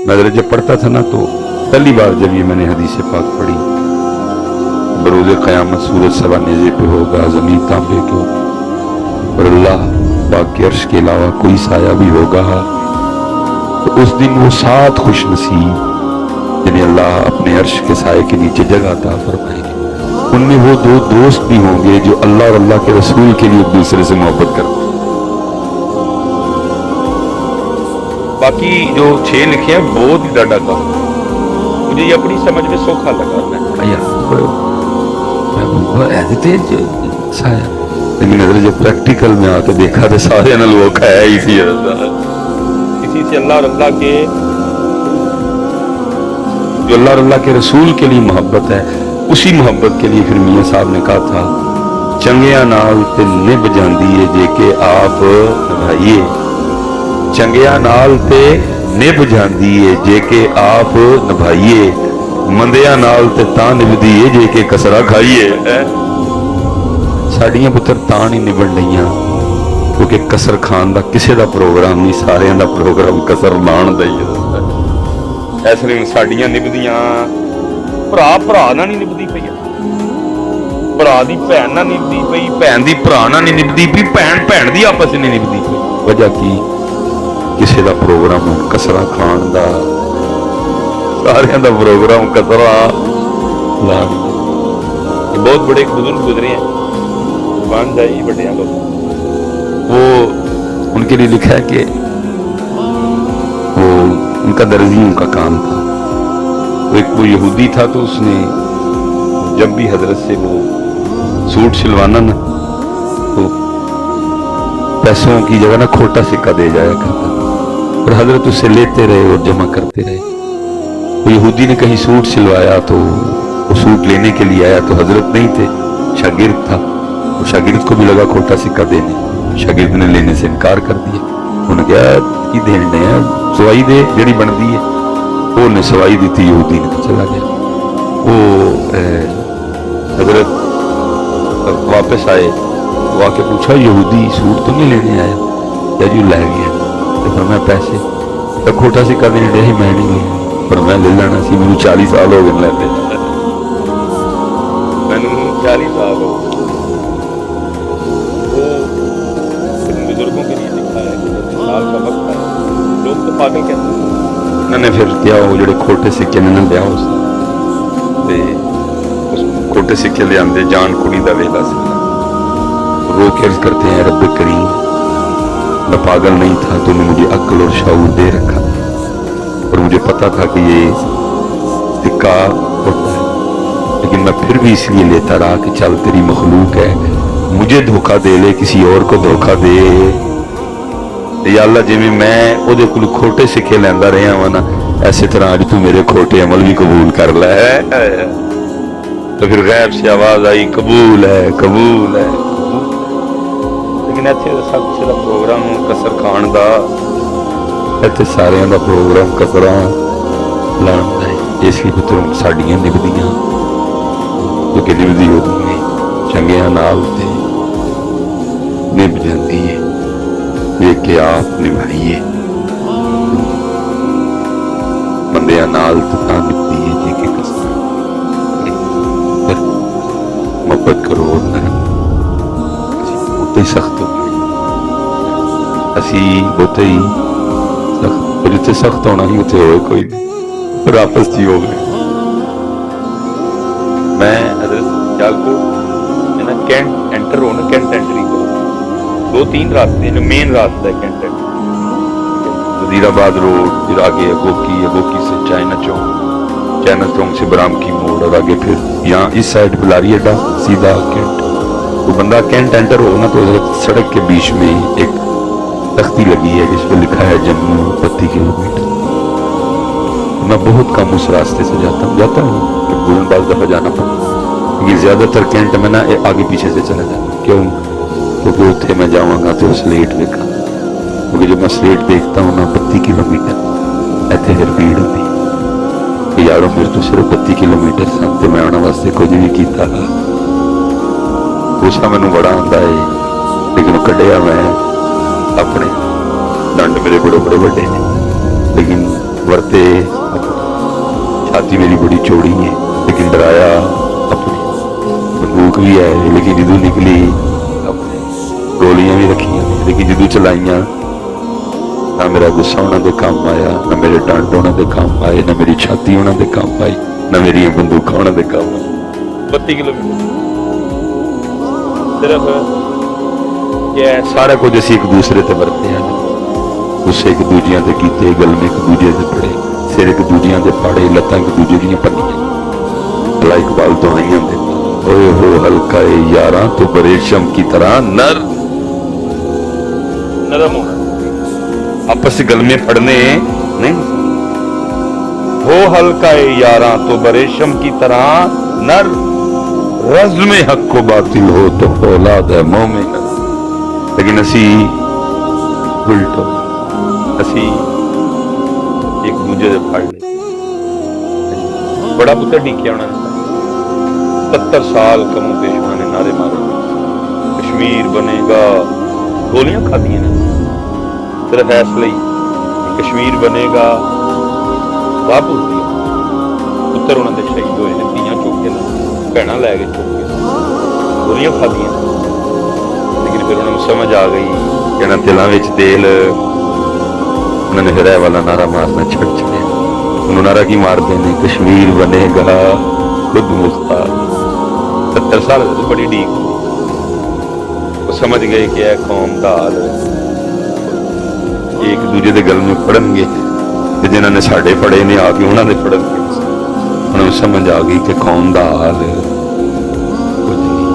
नजर जब पढ़ता था ना तो पहली बार जब ये मैंने हदीस पाक पढ़ी, बरोज़ क़यामत सूरज सवा नेज़े पे होगा, ज़मीन तांबे के और अल्लाह पाक के अर्श के अलावा कोई साया भी होगा, तो उस दिन वो 7 खुश नसीब जिन्हें अल्लाह अपने अर्श के साए के नीचे जगह अता फरमाएंगे, उनमें वो 2 दोस्त भी होंगे जो अल्लाह और अल्लाह के रसूल के लिए एक दूसरे से मोहब्बत करते हैं। बाकी जो 6 लिखे हैं बहुत ही डाटा का मुझे ये अपनी समझ में सौखा लगा। लेकिन अगर जब प्रैक्टिकल में आके देखा तो सारे ना लोग है इसी से अल्लाह और अल्लाह के जो अल्लाह और अल्लाह के रसूल के लिए मोहब्बत है, उसी मोहब्बत के लिए फिर मियाँ साहब ने कहा था चंगिया नाल ते निभ जांदी है जे के आप निभाइए, चंगिया नाल ते निभ जांदी है जे के आप निभाइए, मंदिया नाल ते तां निभदी है जे के कसरा खाइए। साड़ियां पुत्र तां नहीं निभण लईयां क्योंकि कसर खान का किसी का प्रोग्राम नहीं, सारे का प्रोग्राम कसर लाण दा ही है। इसलिए साड़ियां निभदियां भरा भरा ना नहीं निभदी पई, भरा दी भैन ना निभदी पई, भैन दी भरा ना नहीं निभदी पई, भैन भैन दी आपस में नहीं निभदी पई। वजह की किसी का प्रोग्राम कसरा खान का, सारे का प्रोग्राम कसरा लाण। बहुत बड़े बुजुर्ग गुजरे हैं मान जाइए बड़े लोग, वो उनके लिए लिखा है कि वो उनका दर्जियों का काम था। वो यहूदी था तो उसने जब भी हजरत से वो सूट सिलवाना ना तो पैसों की जगह ना खोटा सिक्का दे जाया करता और हजरत उससे लेते रहे और जमा करते रहे। वो यहूदी ने कहीं सूट सिलवाया तो वो सूट लेने के लिए आया तो हजरत नहीं थे, शागिर्द था। वो शागिर्द को भी लगा खोटा सिक्का देने, शागिर्द ने लेने से इनकार कर दिया। उन्होंने कहा कि देने सवाई दे जड़ी बनती है, वो ने सवाई दी थी, यहूदी ने तो चला गया। वो हजरत वापस आए वो आके पूछा यहूदी सूट तो नहीं लेने आया या जी लै गया, तो फिर मैं पैसे तो खोटा सिक्का देने दे मैं नहीं लिया, पर मैं ले लेना सी, मैंने 40 साल हो गए लेते, मैंने 40 साल हो गए। बुजुर्गों के लिए लिखा है कि साल का वक्त है, लोग तो पागल कहते हैं। उन्होंने फिर क्या वो जो खोटे सिक्के ने लिया उस खोटे सिक्के ले आते जान कुड़ी का वेला से रो के अर्ज करते हैं रब करीम मैं पागल नहीं था, तूने मुझे अक्ल और शऊर दे रखा और मुझे पता था कि ये सिक्का होता है, लेकिन मैं फिर भी इसलिए लेता रहा कि चल तेरी मखलूक है, मुझे धोखा दे ले किसी और को धोखा दे या अल्लाह जिवें मैं ओदे कोल खोटे सिक्के लैंदा रहा वा ना, ऐसे तरह अज तू मेरे खोटे अमल भी कबूल कर लै। तो फिर गैब से आवाज आई कबूल है कबूल है, लेकिन इत्थे सब किसी का प्रोग्राम कसर खान का, इत्थे सारे का प्रोग्राम कसरा लाण दा है। इसलिए पुत्रों साड़ियां निभदियां क्योंकि निभदी होती है चंगिया नाल ते निभ जाती है ये कि आप निभाइए, बंदिया नाल तथा निभदी है जे के कसर मोहब्बत करो और नरम बहुत ही सख्त हो गए, असी बहुत ही सख्त, फिर इतने सख्त होना ही उसे होए कोई नहीं, फिर आपस ही हो गए। मैं हजरत सियालकोट ना कैंट एंटर हो ना, कैंट एंट्री को 2-3 रास्ते हैं, जो मेन रास्ता है कैंट वजीराबाद रोड, फिर आगे अगोकी से चाइना चौक से बराम की मोड़ और आगे फिर यहाँ इस साइड बुलारी अड्डा सीधा कैंट। तो बंदा कैंट एंटर हो ना तो सड़क के बीच में एक तख्ती लगी है जिस पर लिखा है जम्मू 32 किलोमीटर। मैं बहुत कम उस रास्ते से जाता हूँ तकरीबन 10 दफा जाना पड़ा, ये ज्यादातर कैंट में ना आगे पीछे से चला जाता। क्यों? क्योंकि उत्थे मैं जाऊँगा तो स्लेट देखा, क्योंकि जब मैं स्लेट देखता हूँ ना 32 किलोमीटर इतने फिर भीड़ होती यारों मेरे तो सिर्फ 32 किलोमीटर सन तो मैं आने वास्ते कुछ भी किया। गुस्सा मैनू बड़ा आता है, लेकिन कढ़िया मैं अपने दंड मेरे बड़े बड़े बड़े ने, लेकिन वर्ते छाती मेरी बड़ी चौड़ी है लेकिन डराया अपनी बंदूक भी है लेकिन जदों निकली अपने गोलियां भी रखियां लेकिन जदों चलाइयां ना मेरा गुस्सा उन्हां दे काम आया ना मेरे डंड उन्हां दे काम आए ना मेरी छाती उन्हां दे काम आई ना मेरी बंदूक उन्हां दे काम आई 32 किलोमीटर सिर्फ ये सारा कुछ असीं एक दूसरे ते वरते हैं गुस्से एक दूजियां ते कीते गलमे एक दूजे ते पड़े सिर एक दूजियां ते पाड़े लत्तां एक दूजे दियां भन्नियां भला इकबाल दुआइयां दे ओए हो हल्का ए यारां तो बरेशम की तरह नरम होना आपस गलमे फड़ने नहीं हो हल्का ए यारां तो बरेशम की तरह नर रज़्म हक को बातिल हो तो औलाद है मोमिन लेकिन असी उल्टो असी एक दूजे से फड़ ले बड़ा पुत्र ढीकिया उन्होंने 70 साल कमों पेश उन्होंने नारे मारे कश्मीर बनेगा गोलियां खादियां ने सिर्फ ऐसे कश्मीर बनेगा वापस दिया पुत्र उन्होंने शहीद होए ने धीयां चुक के भैन लै गए चुक के गोलियां खादियां लेकिन फिर उन्होंने समझ आ गई कहना दिलों में तेल उन्होंने फिर वाला नारा मारना छड़ छड़े उन्होंने नारा की मारते हैं कश्मीर बनेगा खुद मुख्तार 70 साल तो बड़ी ढीक वो समझ गए कि यह कौम का हाल एक दूजे के गल में फड़नगे जिन्होंने साढ़े फड़े ने आके उन्होंने फड़नगे उन्होंने समझ आ गई कि कौम का हाल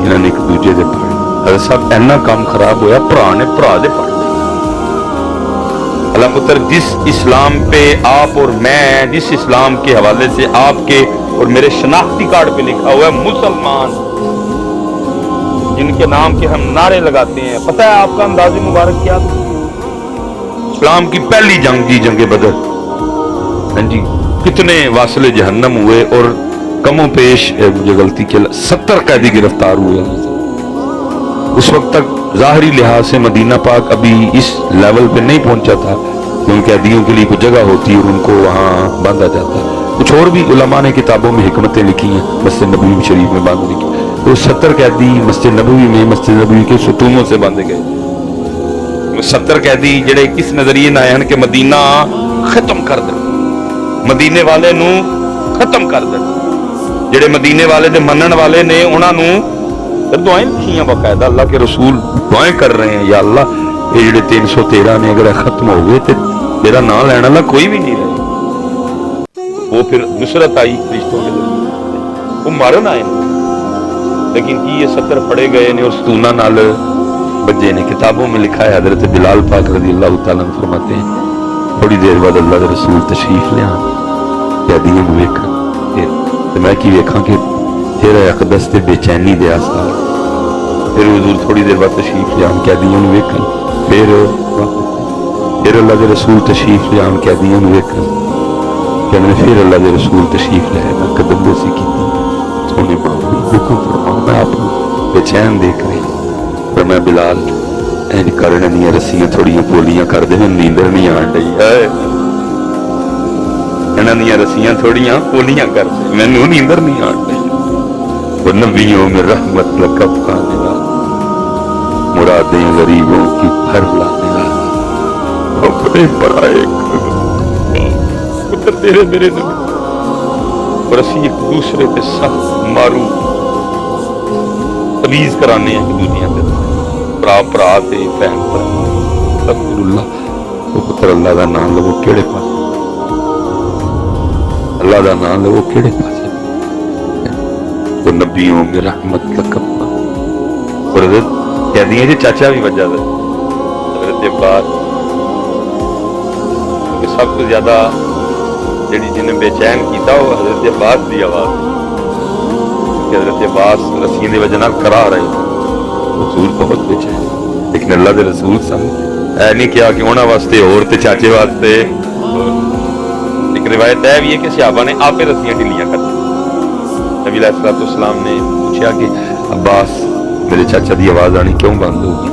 इन्होंने एक दूजे के फड़े सब इन्ना काम खराब होया भरा ने भरा दे फड़ अल्लाह पुत्र जिस इस्लाम पे आप और मैं जिस इस्लाम के हवाले से आपके और मेरे शनाख्ती कार्ड पे लिखा हुआ है मुसलमान जिनके नाम के हम नारे लगाते हैं पता है आपका अंदाज़े मुबारक क्या था इस्लाम की पहली जंग जी जंगे बदर हाँ जी कितने वासले जहन्नम हुए और कमों पेश मुझे गलती के 70 कैदी गिरफ्तार हुए उस वक्त तक ज़ाहरी लिहाज से मदीना पाक अभी इस लेवल पे नहीं पहुंचा था कि उन कैदियों के लिए कोई जगह होती और उनको वहाँ बांधा जाता कुछ और भी उलमा ने किताबों में हिकमतें लिखी हैं मस्जिद नबवी शरीफ में बांधने की तो 70 कैदी मस्जिद नबवी में मस्जिद नबवी के सुतूनों से बांधे गए 70 कैदी जड़े किस नजरिए ना आए कि मदीना खत्म कर दे मदीने वाले नू खत्म कर दे जड़े मदीने वाले दे मनन वाले ने उन्होंने फिर दुआएं लिखियां बाकायदा अल्लाह के रसूल दुआएं कर रहे हैं या अल्लाह ये जो 313 ने अगर खत्म हो गए तो तेरा नाम लेने वाला कोई भी नहीं रहे वो फिर नुसरत आई रिश्तों के वो मारन आए लेकिन की ये 70 पड़े गए ने और सतूना नाल बजे ने किताबों में लिखा है हजरत बिलाल पाक रज़ी अल्लाह तआला अन्हु फरमाते हैं थोड़ी देर बाद अल्लाह के रसूल तशरीफ लिया कैदियों को वेखा मैं की वेखा कि तेरा अकदस ते बेचैनी दे आसार फिर हुजूर थोड़ी देर बाद तशरीफ लियान कैदियों को वेखन फिर अल्लाह के रसूल तशरीफ लियान कैदियों को वेखन कहने फिर अल्लाह के रसूल तशरीफ लाए मैं कदम बोसी की सोने हुक्म फरमाओ मैं आपको बेचैन देख रही पर मैं बिलाल इंज करने दी रस्सियां थोड़ियां पोलियां कर दे नींदर नहीं आन रही है इन्हां दी रस्सियां थोड़ियां पोलियां कर दे मैनू नींदर नहीं आन रही वो नबियों में रहमत लकब खाने वाला मुरादें गरीबों की भर लाने वाला अपने पराए पुत्र तेरे मेरे नबी और असी एक दूसरे के सख्त मारू तमीज कराने हैं दुनिया के भरा भरा ते भैन भरा वो पुत्र अल्लाह का नाम लो केड़े पास अल्लाह का नाम लो केड़े पास नबियों में रहमत लकब और कैदियों से चाचा भी वजह हजरत अब्बास क्योंकि सब तो ज्यादा जी जिन्हें बेचैन किया वो हजरत अब्बास की आवाज हजरत अब्बास रस्सियों की वजह करा रहे रसूल बहुत बेचैन लेकिन अल्लाह के रसूल सन ऐ नहीं किया कि उन्होंने वास्ते और ते चाचे वास्ते एक रिवायत है भी है कि सहाबा ने आपे रस्सियां ढिलियां कर नबी अलैहिस्सलाम ने पूछा कि अब्बास मेरे चाचा की आवाज आनी क्यों बंद होगी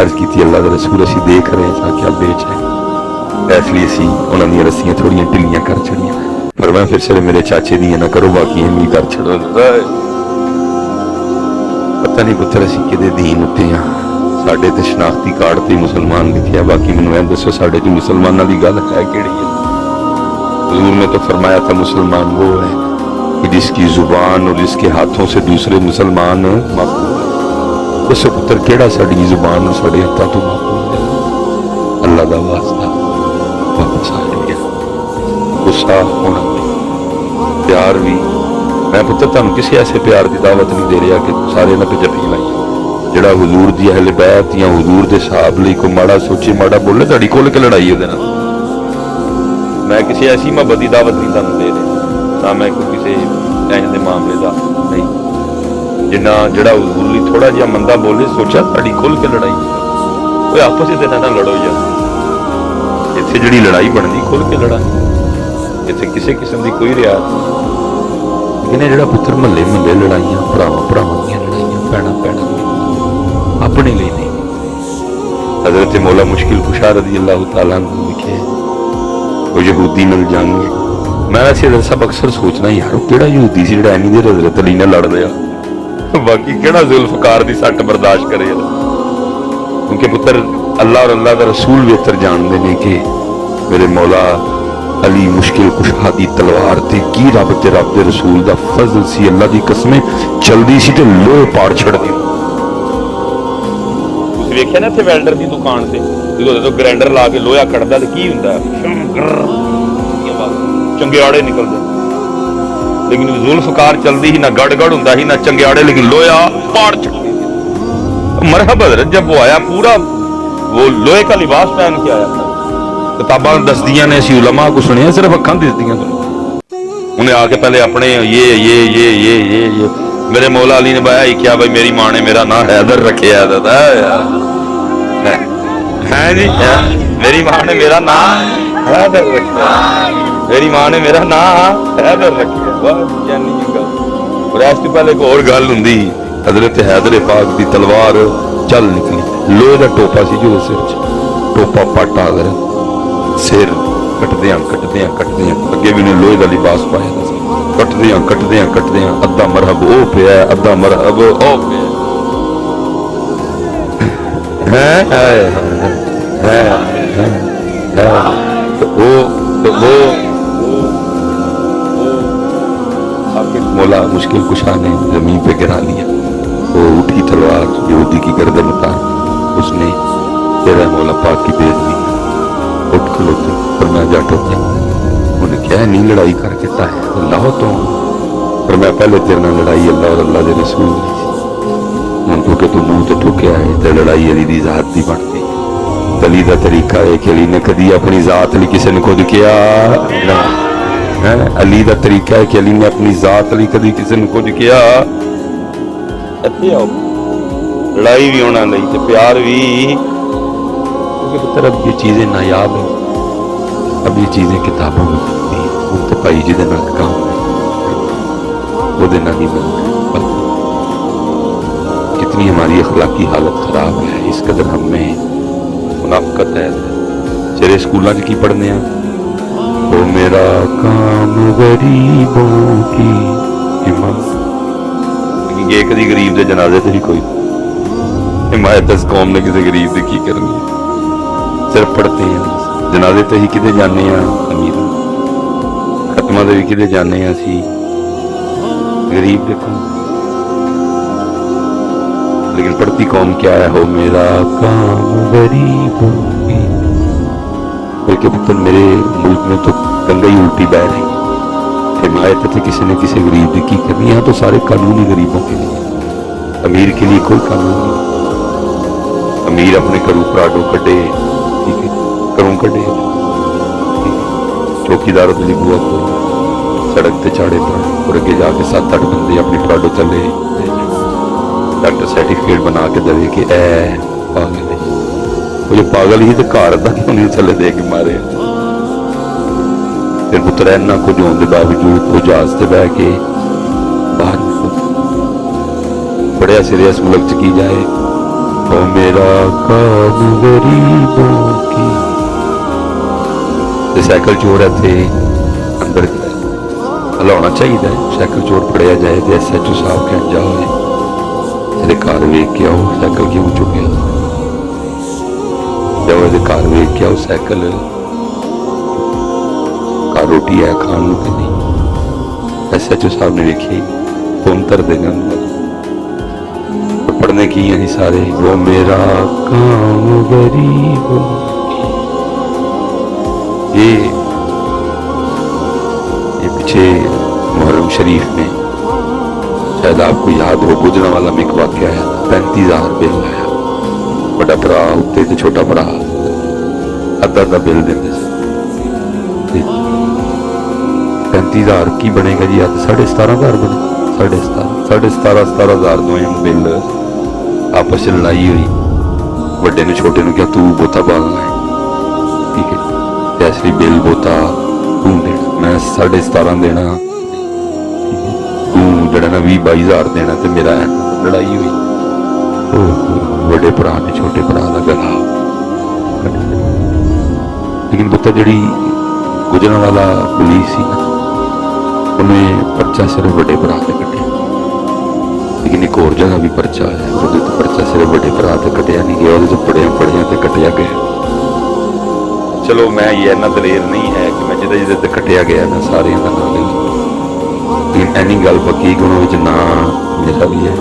अर्ज की अल्लाह के रसूल असी देख रहे हैं क्या बेच है इसलिए असी उन्होंने रस्सियां थोड़ियां ढिलियां कर छड़ियां। पर मैं फिर सिर्फ मेरे चाचे दी ना करो, बाकी भी कर छड़ो। पता नहीं पुत्र असी कि दीन उत्ते हाँ, साडे ते शनाख्ती कार्ड ते मुसलमान लिखिया, बाकी मैनूं ऐ दसो साडे च मुसलमानों की गल है किहड़ी है? हुजूर ने तो फरमाया था मुसलमान वो है कि जिसकी जुबान और जिसके हाथों से दूसरे मुसलमान मकबूल है। दसो पुत्र केड़ा साडी जुबान और साडे हाथों तो मकबूल है? अल्लाह दा वास्ता वापस आ गया, गुस्सा होना प्यार भी। मैं पुत्र तुहानूं किसी ऐसे प्यार की दावत नहीं दे रहा कि सारे ना जफी लाई जिहड़ा हुजूर दी अहले बैत या हुजूर दे साहब लई कोई माड़ा सोचे माड़ा बोले तुहाडी खुल के लड़ाई उहदे नाल। मैं किसी ऐसी मोहब्बत की दावत नहीं तुहानूं दे रहा, ना मैं कोई किसी ऐसे दे मामले का नहीं। जिन्ना जिहड़ा हुजूर लई थोड़ा जिहा मंदा बोले सोचा तुहाडी खुल के लड़ाई, कोई आपस विच ना लड़ो यार। इत्थे जिहड़ी लड़ाई बनदी खुल के लड़ा, इत्थे किसी किस्म की कोई रियायत नहीं। इन्हें जिहड़ा पुत्र महल्ले महल्ले लड़ाइयां, भरावां भरावां दी लड़ाइयां, भैणां भैणां अपने लिए नहीं। हजरत मौला मुश्किल कुशा रज़ी अल्लाह तआला अन्हु लिखे वो यहूदी नाल जंग। मैं वैसे हज़रत साहब अक्सर सोचना यार वो किहड़ा यहूदी सी जिहड़ा इन्नी देर हज़रत अली नाल लड़ रहा, बाकी किहड़ा जुल्फकार दी सट बर्दाश्त करे। क्योंकि पुत्र अल्लाह और अल्लाह का रसूल बेहतर जानते हैं कि मेरे मौला अली मुश्किल कुशा दी तलवार ते की रब ते रब दे रसूल दा फजल सी। अल्लाह दी कसमें चलदी सी ते लोह पाड़ छड़दी। तुसीं वेखिया ना इत्थे वैल्डर दी दुकान ते जो ग्राइंडर ला के लोहा कटदा ते की हुंदा, चंगियाड़े निकलदे। लेकिन जुल्फकार चलदी ही ना गड़गड़ हुंदा ही ना चंगियाड़े, लेकिन लोहा पाड़ छड़दी। मरहब हज़रत जब वो आया पूरा वो लोहे का लिबास पहन के आया था। किताबां दसदियां ने, असीं उलमा को सुनिया, सिर्फ अखां दसदियां। उन्हें आके पहले अपने ये मेरे मौला अली ने बताया क्या भाई मेरी माँ ने मेरा नाम हैदर रखिया है जी, मेरी माँ ने मेरा नाम हैदर रखिया, मेरी माँ ने मेरा नाम हैदर रखिया। रेस्ट पहले एक और गल हुंदी, हजरत हैदर पाक दी तलवार चल निकली, लोहे का टोपा सी जो सिर च, टोपा पट आ गया, सिर कटदियां अगे भी लोहे का लिबास पाया था, कटदियां अद्धा मरहब ओ पिया, अद्धा मरहब ओ पिया मौला मुश्किल कुशा ने जमीन पे गिरा लिया। वो उठी तलवार यहूदी की गर्दन उतार, उसने तेरा मौला पाक की बेइज्जती उठ खलोते पर मैं जट हो गया। उन्हें क्या नहीं लड़ाई करके है अल्लाह तो, पर मैं पहले तेरे नाल लड़ाई अल्लाह और अल्लाह के रसूल नहीं सी। हूँ क्योंकि तू मुंह तो ठुकिया है तो लड़ाई अली की जात की बन गई। अली का तरीका है कि अली ने कभी अपनी जात लिए किसी ने खुद किया है। अली का तरीका है कि अली ने अपनी जात लिए कभी किसी ने खुद किया। इत्थे आओ लड़ाई भी होना नहीं तो प्यार भी, क्योंकि पुत्र अब ये चीजें नायाब है, अब ये चीजें किताबों में मिलती हैं। वो तो भाई जी नाल काम वो देना नहीं मिलता। कितनी हमारी अखलाकी हालत खराब है, इस कदर हमें मुनाफकत है। तेरे स्कूलों की पढ़ने वो मेरा काम गरीबों की हिम्मत, ये कभी गरीब के जनाजे से ही कोई हिमायत इस कौम ने किसी गरीब की की करनी है। सिर्फ पढ़ते हैं जनाजे तो ही किते जाने अमीर, खत्मा भी किते जाने असी गरीब देखो। लेकिन पढ़ती कौम क्या है, हो मेरा काम गरीबों की। बल्कि पुत्र मेरे मुल्क में तो गंगा ही उल्टी बह रही है। हिमायत तो किसी ने किसी गरीब की करनी, यहाँ तो सारे कानून ही गरीबों के लिए, अमीर के लिए कोई कानून नहीं। अमीर अपने घरों पराडो कटे, ठीक है, घरों कटे, चौकीदार के लिए बुआ को सड़क से चाड़े पर, और अगे जाके 7-8 बंदे अपनी पराडो थले डॉक्टर सर्टिफिकेट बना के दे कि ए पागल है। वो जो पागल ही तो घर का क्यों नहीं थले दे के मारे। फिर पुत्र इन्ना कुछ होने के बावजूद वो जहाज से बह के बाहर बड़े सीरियस मुल्क च की जाए, वो मेरा काम गरीबों की। ਤੇ ਸਾਈਕਲ ਚੋਰ ਇੱਥੇ ਅੰਦਰ ਹਲਾਉਣਾ ਚਾਹੀਦਾ ਹੈ। ਸਾਈਕਲ ਚੋਰ ਫੜਿਆ ਜਾਏ ਤੇ SHO ਸਾਹਿਬ ਕਹਿਣ ਜਾਓ ਇਹਦੇ ਘਰ ਵੇਖ ਕੇ ਆਓ ਸਾਈਕਲ ਕਿਉਂ ਚੁੱਕਿਆ, ਜਾਓ ਇਹਦੇ ਘਰ ਵੇਖ ਕੇ ਆਓ ਸਾਈਕਲ ਘਰ ਰੋਟੀ ਹੈ ਖਾਣ ਨੂੰ ਕਿ ਨਹੀਂ। SHO ਸਾਹਿਬ ਨੇ ਵੇਖੀ ਫੋਨ ਕਰ ਦੇਗਾ पढ़ने की यही सारे वो मेरा काम गरीब ये पीछे मुहर्रम शरीफ में शायद आपको याद हो गुजरा वाला में एक वाक्य आया था 35,000 बिल आया बड़ा भरा उत्ते ते छोटा भरा अद्धा अद्धा बिल देते 35,000 की बनेगा जी आज 17,500 बने 17,500 दोवें बिल आपस में लड़ाई हुई बड़े ने छोटे ने क्या तू बोता बालना है ठीक है इसलिए बिल बोता तू देना मैं 17,500 देना तू जड़ा ना 20-22,000 देना तो मेरा लड़ाई हुई बड़े भरा ने छोटे भरा का गला लेकिन पुत्र जी गुजरन वाला पुलिस ही ना उन्हें पर्चा सिर्फ बड़े भरा से कटिया लेकिन एक और जगह भी पर्चा है वो तो पर्चा सिर्फ बड़े भरा से कटिया नहीं गया वो पड़िया से कटिया गया। चलो मैं ये इन्ना दलेर नहीं है कि मैं जिदा जिदा कटिया गया मैं सारे का नाम ले लेकिन एनी गल पक्की गुणों ना मेरा भी है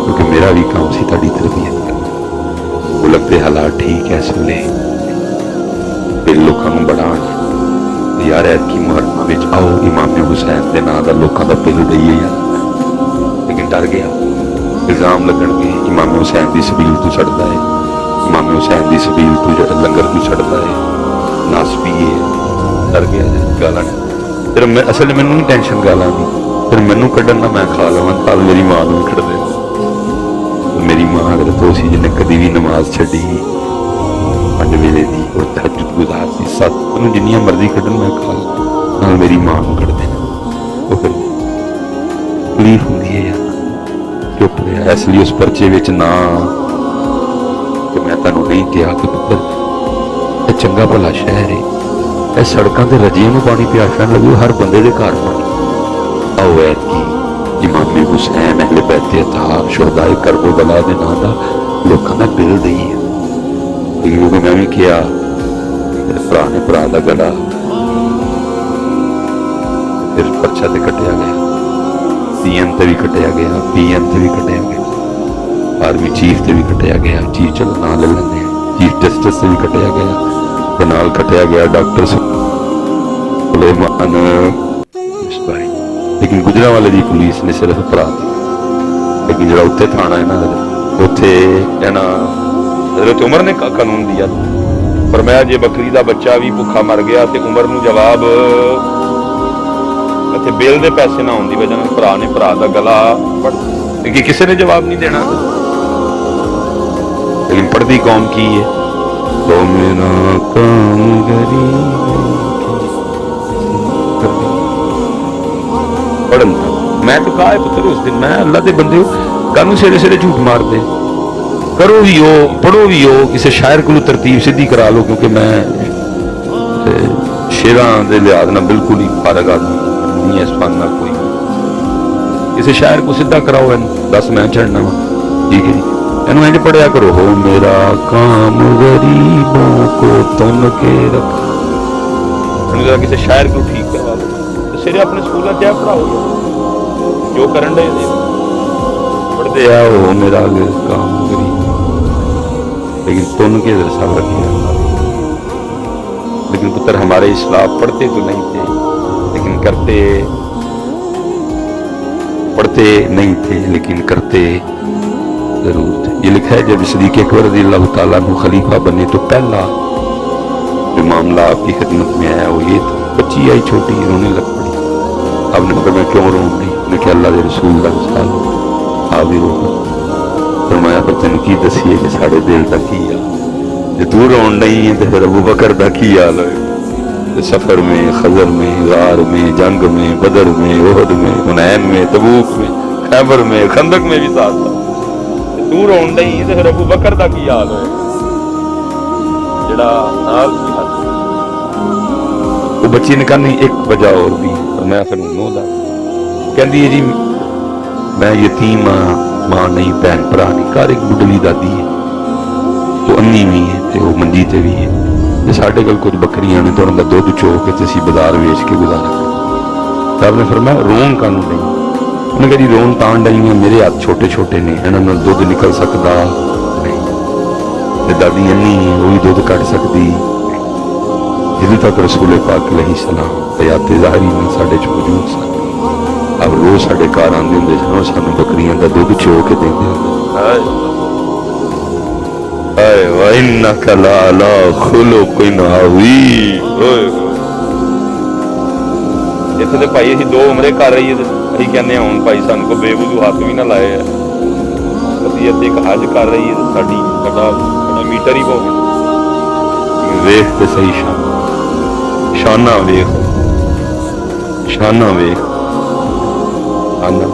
क्योंकि मेरा भी काम सी ताड़ी तरबियत करना वो लगते हालात ठीक है इस वे बिल लोगों को बढ़ाने यार ऐतकी मुहर्रम विच आओ इमाम हुसैन के नाम का लोगों का बिल दईए यार लेकिन डर गया इल्जाम लगणगे इमाम हुसैन की सबील तू छड़ता है इमाम हुसैन की सबील तू लंगर तू छड़ता है नासबी है डर गया गालां फिर मैं असल मैनू नहीं टेंशन गालां दी फिर मैनू कड्ढन ना मैं खा लवां कल मेरी मां नूं कढ़ दे मेरी मां अगर तो सी जिन्हें कभी भी नमाज छड्डी 5 वेले दी और तहज्जुद गुजारती 7 मैनू जिन्नियां मर्जी कड्ढन मैं खा नाल मेरी मां नूं कढ़ देना वो फिर तकलीफ होंदी है यार चुप रहा इसलिए उस परचे विच ना कि मैं तुहानूं नहीं कहा कि पुत्तर चंगा भला शहर है ਇਹ ਸੜਕਾਂ ਤੇ ਰਜੀਆਂ ਨੂੰ ਪਾਣੀ ਪਿਆਸਣ ਲੱਗੂ ਹਰ ਬੰਦੇ ਦੇ ਘਰ ਪਾਣੀ ਆਓ ਐਤਕੀ ਇਮਾਮ ਹੁਸੈਨ ਅਹਿਲੇ ਬੈਤ ਅਤਾਰ ਸ਼ੁਹਦਾਏ ਕਰਬਲਾ ਦੇ ਨਾਂ ਦਾ ਲੋਕਾਂ ਦਾ ਬਿੱਲ ਦਈਏ ਕਿਉਂਕਿ ਮੈਂ ਵੀ ਕਿਹਾ ਮੇਰੇ ਭਰਾ ਨੇ ਭਰਾ ਦਾ ਗਲਾ ਫਿਰ ਪਰਚਾ ਤੇ ਕੱਟਿਆ ਗਿਆ CM ਤੇ ਵੀ ਕੱਟਿਆ ਗਿਆ PM ਤੇ ਵੀ ਕੱਟਿਆ ਗਿਆ ਆਰਮੀ ਚੀਫ ਤੇ ਵੀ ਕੱਟਿਆ ਗਿਆ ਚੀਫ ਚਲੋ ਨਾਂ ਲੈ ਲੈਂਦੇ ਚੀਫ ਜਸਟਿਸ ਤੇ ਵੀ ਕੱਟਿਆ ਗਿਆ नाल कटिया गया डॉक्टर सुलेमान लेकिन गुजरा वाले की पुलिस ने सिर्फ भरा लेकिन जो उत्थे थाना है ना उत्थे कहना हज़रत उमर ने कानून दिया पर मैं जे बकरी का बच्चा भी भुखा मर गया तो उमर नूं जवाब इत्थे बेल के पैसे ना आने की वजह नाल भरा ने भरा का गला पढ़ क्योंकि किसी ने जवाब नहीं देना लेकिन पढ़ती कौम की है तो मेरा काम पढ़न था मैं तो कहा है पुत्र उस दिन मैं अल्लाह के बंदे कानू सिरे सिरे झूठ मार दे करो भी हो पढ़ो भी हो किसी शायर को तरतीब सीधी करा लो क्योंकि मैं शेरां दे लिहाज ना बिल्कुल ही फारग आदमी नहीं है इस फन ना कोई किसी शायर को सीधा कराओ दस मैं चढ़ना वा ठीक है जी इन्हों इंज पढ़िया करो हो मेरा काम गरीबों को तुम के रखा किसी शायर को ठीक करवा दो सिरे अपने स्कूलों क्या पढ़ाओ जो करन दे पढ़ते आ हो मेरा काम गरीब लेकिन तुम के सब रखिए लेकिन पुत्र हमारे इस्लाम पढ़ते तो नहीं थे लेकिन पढ़ते नहीं थे लेकिन करते जरूर थे। ये लिखा है जब सदीक़ अकबर रज़ियल्लाहु ताला अन्हु खलीफा बने तो पहला जो मामला आपकी खिदमत में आया वो ये था बच्ची आई छोटी रोने लग पड़ी आपने पकड़ मैं क्यों रो रही मैं क्या अल्लाह के रसूल का विसाल हाजिर होगा फरमाया पर तेन की दसीए कि साढ़े दिल का की हाल जो तू रोन नहीं है तो फिर अबू बकर का की हाल है सफर में खजर में गार में जंग में बदर में ओहद में हुनैन में तबूक में खैबर में खंदक में भी साथ था तू रोन नहीं तो फिर अबू बकर का की हाल है जड़ा नाल की हाल वो बच्ची ने कहा नहीं एक वजह और भी है। तो मैं फिर उन्होंने दस कहती है जी मैं यतीम हाँ, मां नहीं भैन भरा नहीं, घर एक बुढ़ली दादी है वो अन्नी भी है तो वो मंजी ते भी है ते साडे कोल कुछ बकरियां ने तो उन्होंने दुध चो के ते असीं बाजार वेच के गुजारा करते। तो आपने फरमाया रोन कानून नहीं, उन्हें कहा जी रोन तां डई है मेरे हाथ छोटे छोटे ने इन्हां नाल दुध निकल सकता नहीं ते दादी अन्नी है वो भी दुध कट सकती जिदों तक रसूल पाक अलैहिस्सलाम हयात ज़ाहिरी में साडे च मौजूद सन। अब रोज साडे घर आंदे हुंदे सन और सानूं बकरियां दा दुध चो के देंदे हुंदे। हाय वा इन्नका लअला खुलुकिन अज़ीम। इत्थे ते भाई असीं दो उमरे कर रही है असीं कहने हुण भाई सानूं को बेवजू हत्थ भी ना लाए वसीयत एक हज कर रही है साडी साडा मीटर ही पाओ वेख ते सही शाना वेख शाना वेख आना।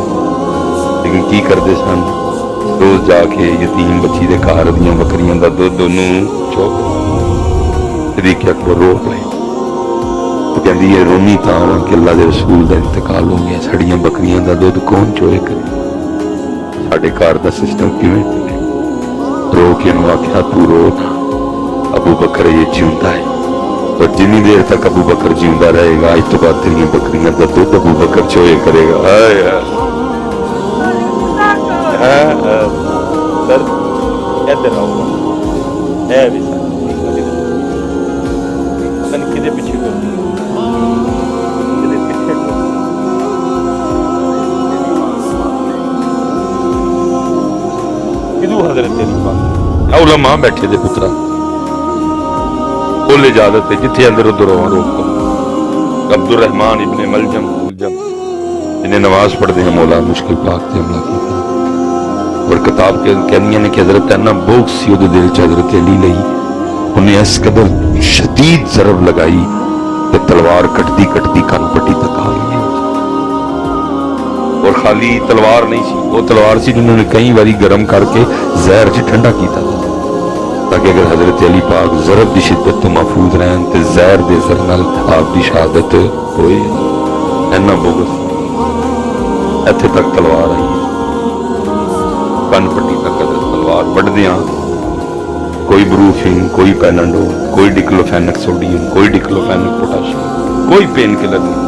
लेकिन की करते सन रोज जाके यतीम बच्ची दे घर दियां बकरियां दा दुध ओनू चुक देखिया को रो पए। वो कहती है रोनी तां वां कि अल्लाह दे रसूल दा इंतकाल हो गया, साड़ियां बकरियां दा दुध कौन चोए करे, साडे घर दा सिस्टम किवें चले। रो के उन्होंने आख्या तू रो ना, अबू बकर ये जिंदा है और जिन्नी देर तक अबू बकर जिंदा रहेगा इस तो बाद तेरियां बकरियां का दुध अबू बकर चोए करेगा। सर इधर आओ है भी सर किदे पीछे को किदू हजरत तेरी बात उलमा बैठे दे पुत्रा बोले इजाजत है जिथे अंदर उधर रोक। अब्दुल रहमान इब्ने मलजम जिन्हें नमाज पढ़ते हैं मौला मुश्किल पाक से हमला किया और किताब के कहनिया ने कि हजरत अन्ना बोग सी उहदे दिल च हजरत अली लई उन्हें इस कदर शदीद जरब लगाई कि तलवार कटती कटती कन पट्टी तक आ गई। और खाली तलवार नहीं सी, वो तलवार सी जिन्होंने कई बारी गर्म करके जहर च ठंडा किया ताकि अगर हजरत अली पाक जरब की शिद्दत तो महफूज रहन तो जहर के असर नाल आपकी शहादत होए। इन्ना बोगस इत्थे तक तलवार आई कन पट्टी तक तलवार बढ़दियां कोई ब्रूफिन कोई पैनाडोल कोई डिक्लोफेनेक सोडियम कोई डिक्लोफेनेक पोटाशियम कोई पेन किलर नहीं।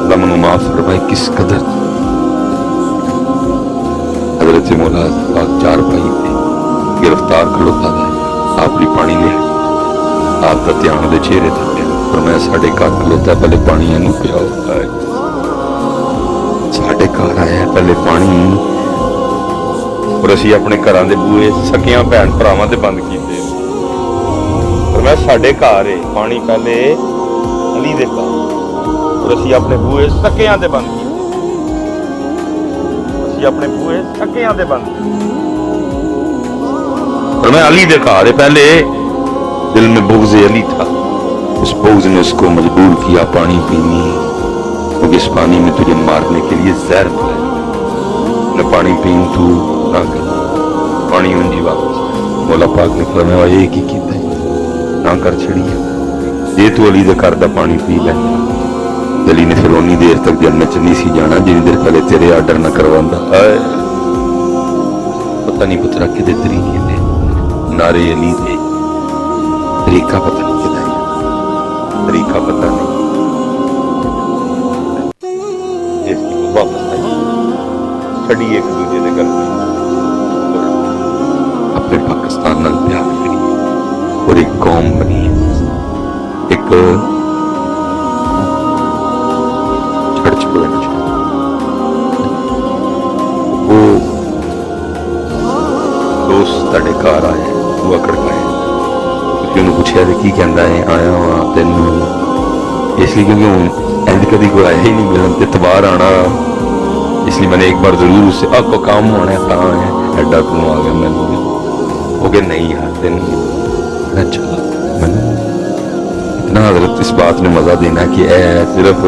लमन माफ फरमाए किस कदर हजरत मौला पाक चार भाई थे गिरफ्तार खड़ोता है आपने पानी ले आपका ध्यान दे चेहरे तक पर मैं साढ़े घर खड़ोता पहले पानी इनू पिया साढ़े घर आया पहले पानी और असी अपने घर के बूहे सकिया भैन भरावां ते बंद किए पर मैं साढ़े घर है पानी पहले अली दे घर और असी अपने बूहे सकिया ते बंद किए असी अपने बूहे सकिया ते बंद किए और मैं अली देखा रहे पहले दिल में बुग़्ज़ अली था उस बुग़्ज़ ने उसको मजबूर किया पानी पीनी क्योंकि इस पानी में तुझे मारने के लिए जहर मिला न पानी पीऊं तू ना कर पानी उंजी वापस मौला पाक ने फरमाया एक ही कीता ना कर छड़ी जे तू अली दे घर दा पानी पी लैंदा अली ने फिर उन्नी देर तक जन्नत च नहीं सी जाना जिन्नी देर पहले तेरे आर्डर ना करवांदा। पता नहीं पुत्रा किदे तरीके दे नारे अली दे तरीका पता नहीं किदा तरीका पता नहीं इसकी वापस आई छड़ी एक दूजे दे घर अपने पाकिस्तान नाल प्यार करी और एक कौम बनी एक छड़ छुड़े वो दोस्त तेरे घर आए बुआ खड़काए उन्होंने पूछा की कहता है आया वहाँ तेन इसलिए क्योंकि हूँ इंज कभी कोई आया ही नहीं मिलन तो तबार आना इसलिए मैंने एक बार जरूर उससे आपको काम होना है कहाँ है एडा तू आ गया मैंने वो कह नहीं यार तेन अच्छा मैंने इतना हजरत इस बात ने मजा देना कि सिर्फ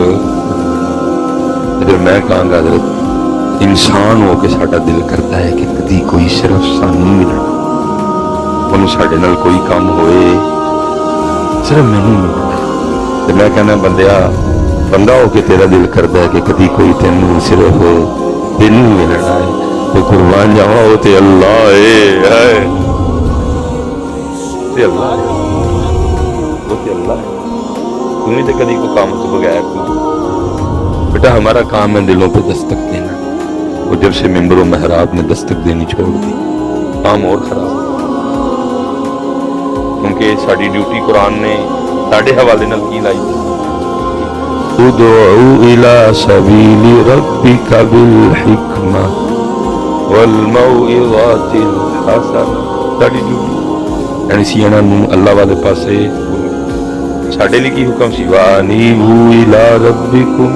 जब मैं कहूँगा हजरत इंसान हो के साडा दिल करता है कि कभी कोई सिर्फ सानू मिलना उन्होंने साडे नाल कोई काम होए सिर्फ मैनू मिलना ਤੇ ਮੈਂ ਕਹਿੰਦਾ ਬੰਦਿਆ ਬੰਦਾ ਹੋ ਕੇ ਤੇਰਾ ਦਿਲ ਕਰਦਾ ਹੈ ਕਿ ਕਦੀ ਕੋਈ ਤੈਨੂੰ ਸਿਰਫ ਤੈਨੂੰ ਮਿਲਣਾ ਹੈ ਤੇ ਕੁਰਬਾਨ ਜਾਵਾਂ ਉਹ ਤੇ ਅੱਲਾਹ ਹੈ ਤੇ ਅੱਲਾਹ है वो तो अल्लाह है तुम्हें तो कभी कोई काम तो बगैर बेटा हमारा काम है दिलों पे दस्तक देना और जब से मेंबरों महराब ने दस्तक देनी छोड़ दी काम और खराब क्योंकि साड़ी ड्यूटी कुरान ने साढ़े हवाले नाल की लाई उदउ इला सबीली रब्बिका बिल हिकमा वल मौइज़ातिल हसना साड़ी ड्यूटी यानी सी इन्हों अल्लाह वाले पासे साढ़े लिए की हुक्म सी वानीबू इला रब्बिकुम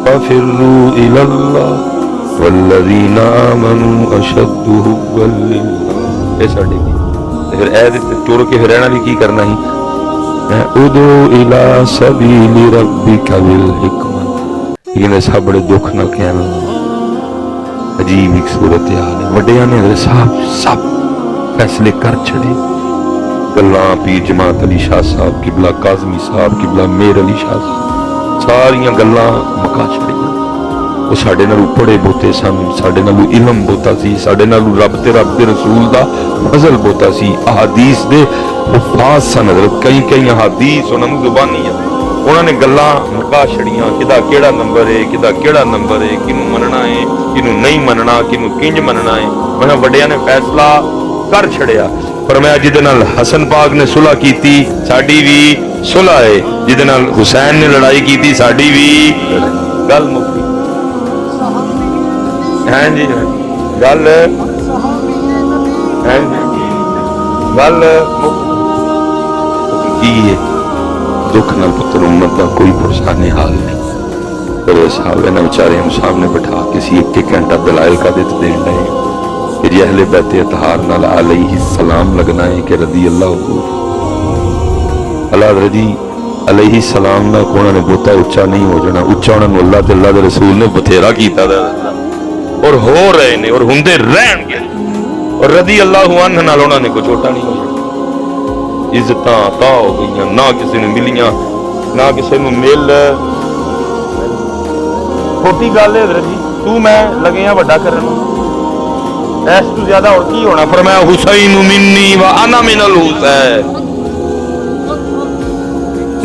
फफिरू इलल्लाह वल्लज़ीना आमनू अशद्दु हुब्बन लिल्लाह ये साढ़े की फिर ऐ टुर के फिर रहना भी की करना ही उदू इला सबीली रब्बिका बिल हिकमा ये सब बड़े दुख ना कहना अजीब एक सूरत हाल है वड्डियां ने सब फैसले कर छड़े गल्लां पीर जमात अली शाह साहब किबला काज़मी साहब किबला मेर अली शाह साहब सारियां गल्लां मुका छड़ियां वो साडे नाल पढ़े बोते सन साडे नाल इलम बोता सी साडे नाल रब दे रसूल दा फजल बोता सी अहादीस दे हुफाज सन हज़रत कई अहादीस उन्हां नूं ज़ुबानी उन्होंने गल्लां मुका छड़ियां किदा केड़ा नंबर है किदा केड़ा नंबर है किनू मनना है किनू नहीं मनना किनू किंज मनना है उन्हां वड्डियां ने फैसला कर छड़िया पर मैं जिहदे नाल हसन पाक ने सुलह कीती साडी भी सुलह है जिहदे नाल हुसैन ने लड़ाई कीती साडी भी गल मुक्की हां जी गल हां जी गल की है दुख नाल पुत्र उम्मत का कोई पुरसाने हाल नहीं पर साहब इन्हां बेचारे हम सामने बिठा के सी एक घंटा दलाइल का देते देन रहे फिर अहले बैत अतहार नाल अलैहिस्सलाम लगना है कि रदी अल्लाह अल्लाह रजी अलैहिस्सलाम ना कोना ने बोता उच्चा नहीं हो जाना उच्चा उन्होंने अल्लाह ते अल्लाह दे रसूल ने बथेरा कीता और हो रहे ने और हुंदे रहणगे और रदी अल्लाह अन्हु नाल उन्होंने कोई छोटा नहीं हो जाना इज्जतां ता हो गई ना किसी ने मिलियां ना किसी ने मिल छोटी गल है जी तू मैं लगे हैं वड्डा करन ऐस तो ज्यादा और की होना फरमाया हुसैन मिन्नी व अना मिनल हुसैन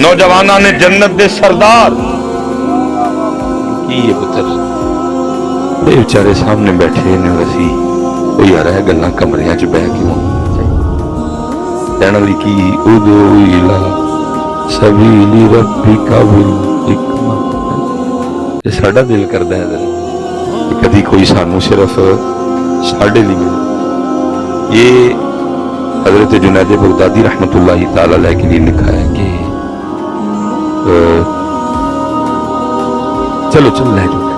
नौजवाना ने जन्नत दे सरदार की ये पुत्र ये बेचारे सामने बैठे ने असी कोई आ रहा है गल्लां कमरियां च बह के कहना की उदू इला सबीली रब्बिका बिल हिकमा ये साडा दिल करदा है कि कदी कोई सानू सिर्फ साढ़े लिए ये हजरत जुनैद बगदादी रहमतुल्लाह ताला अलैह के लिए लिखा है कि चलो चल ले जाओ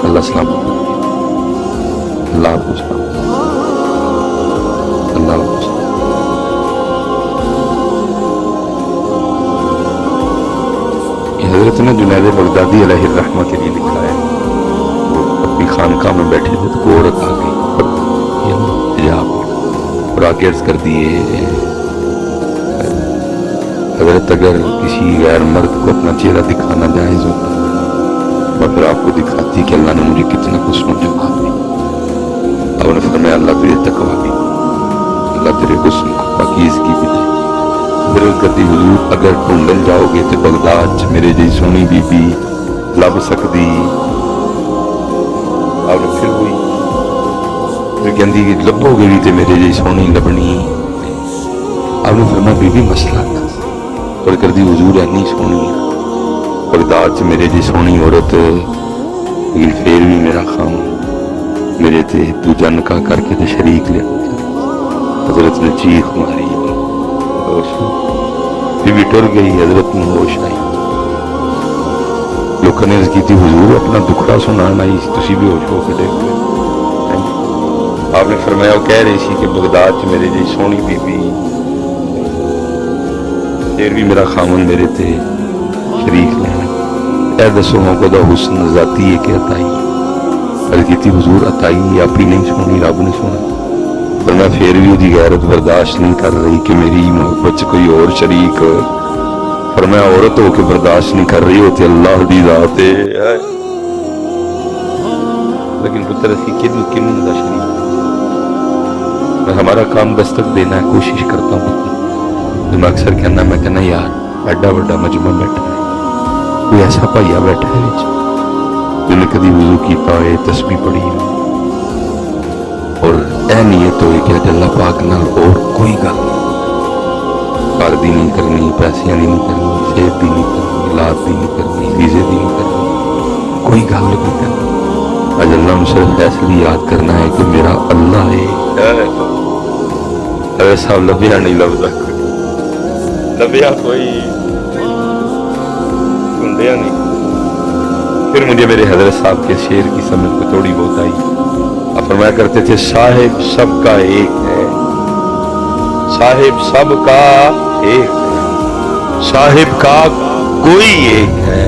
अल्लाह सलाम अल्लाह अल्लाह हजरत ने जुनैद बगदादी अलैहि रहमत के लिए लिखा है अपनी खानकाह में बैठे थे तो औरत आ गई और आगे अर्ज कर दिए हजरत अगर किसी गैर मर्द को अपना चेहरा दिखाना जायज होता मैं फिर आपको दिखाती कि अल्लाह ने मुझे कितना हुस्न जवाब दिया अब उन्होंने फरमाया अल्लाह तुझे तकवा भी अल्लाह तेरे हुस्न को पाकीज़गी भी दे फिर करती हुजूर अगर ढूंढन जाओगे तो बगदाद च मेरे जी सोहनी बीबी लभ सकती आपने फिर हुई फिर कहती कि लभोगे भी तो मेरे जी सोहनी लभनी आपने फरमाया बीबी मसला था और कर दी हुजूर इन्नी सोहनी बगदाद च मेरे जी सोहनी औरत लेकिन फिर भी मेरा खाम मेरे ते दूजा निकाह करके तो शरीक लिया हजरत ने चीख मारी फिर भी टुर गई हजरत में होश आई लोगों ने की थी हुजूर अपना दुखड़ा सुनाना आई तुसी भी होश हो खड़े आपने फरमाया कह रही थी कि बगदाद च मेरे जी सोहनी बीबी फिर भी मेरा खामन मेरे ते शरीक लेना ऐ दसो को हुस्न जाती है कि अताई अर्ज की हुजूर अताई आप ही नहीं सोनी रब ने सोना पर मैं फिर भी उसकी गैरत बर्दाश्त नहीं कर रही कि मेरी मोहब्बत कोई और शरीक फरमाया औरत होके बर्दाश्त नहीं कर रही होती अल्लाह दी जात है। लेकिन पुत्र असी किन किन दा शरीक, मैं हमारा काम दस्तक देना है, कोशिश करता हूँ पुत्र। तो मैं अक्सर कहना, मैं कहना यार एडा बड़ा मजमा बैठा है, कोई ऐसा भाइया बैठा है जिन्हें कभी वजू किया है, तस्बीह पढ़ी है और ए नीयत हो कि अल्लाह पाक नाल और कोई गल घर दी नहीं करनी, पैसियां दी नहीं करनी, सेहत दी नहीं करनी, औलाद दी नहीं करनी, वीजे दी नहीं करनी, कोई गल नहीं करनी। आज अल्लाह में सिर्फ फैसले याद करना है कि मेरा अल्लाह है। अरे साहब लभ्या नहीं लभदा, लभ्या कोई सुनदिया नहीं। फिर मुझे मेरे हजरत साहब के शेर की समझ में थोड़ी बहुत आई। अब फरमाया करते थे साहिब सबका एक है, साहिब सबका एक है, साहिब का कोई एक है,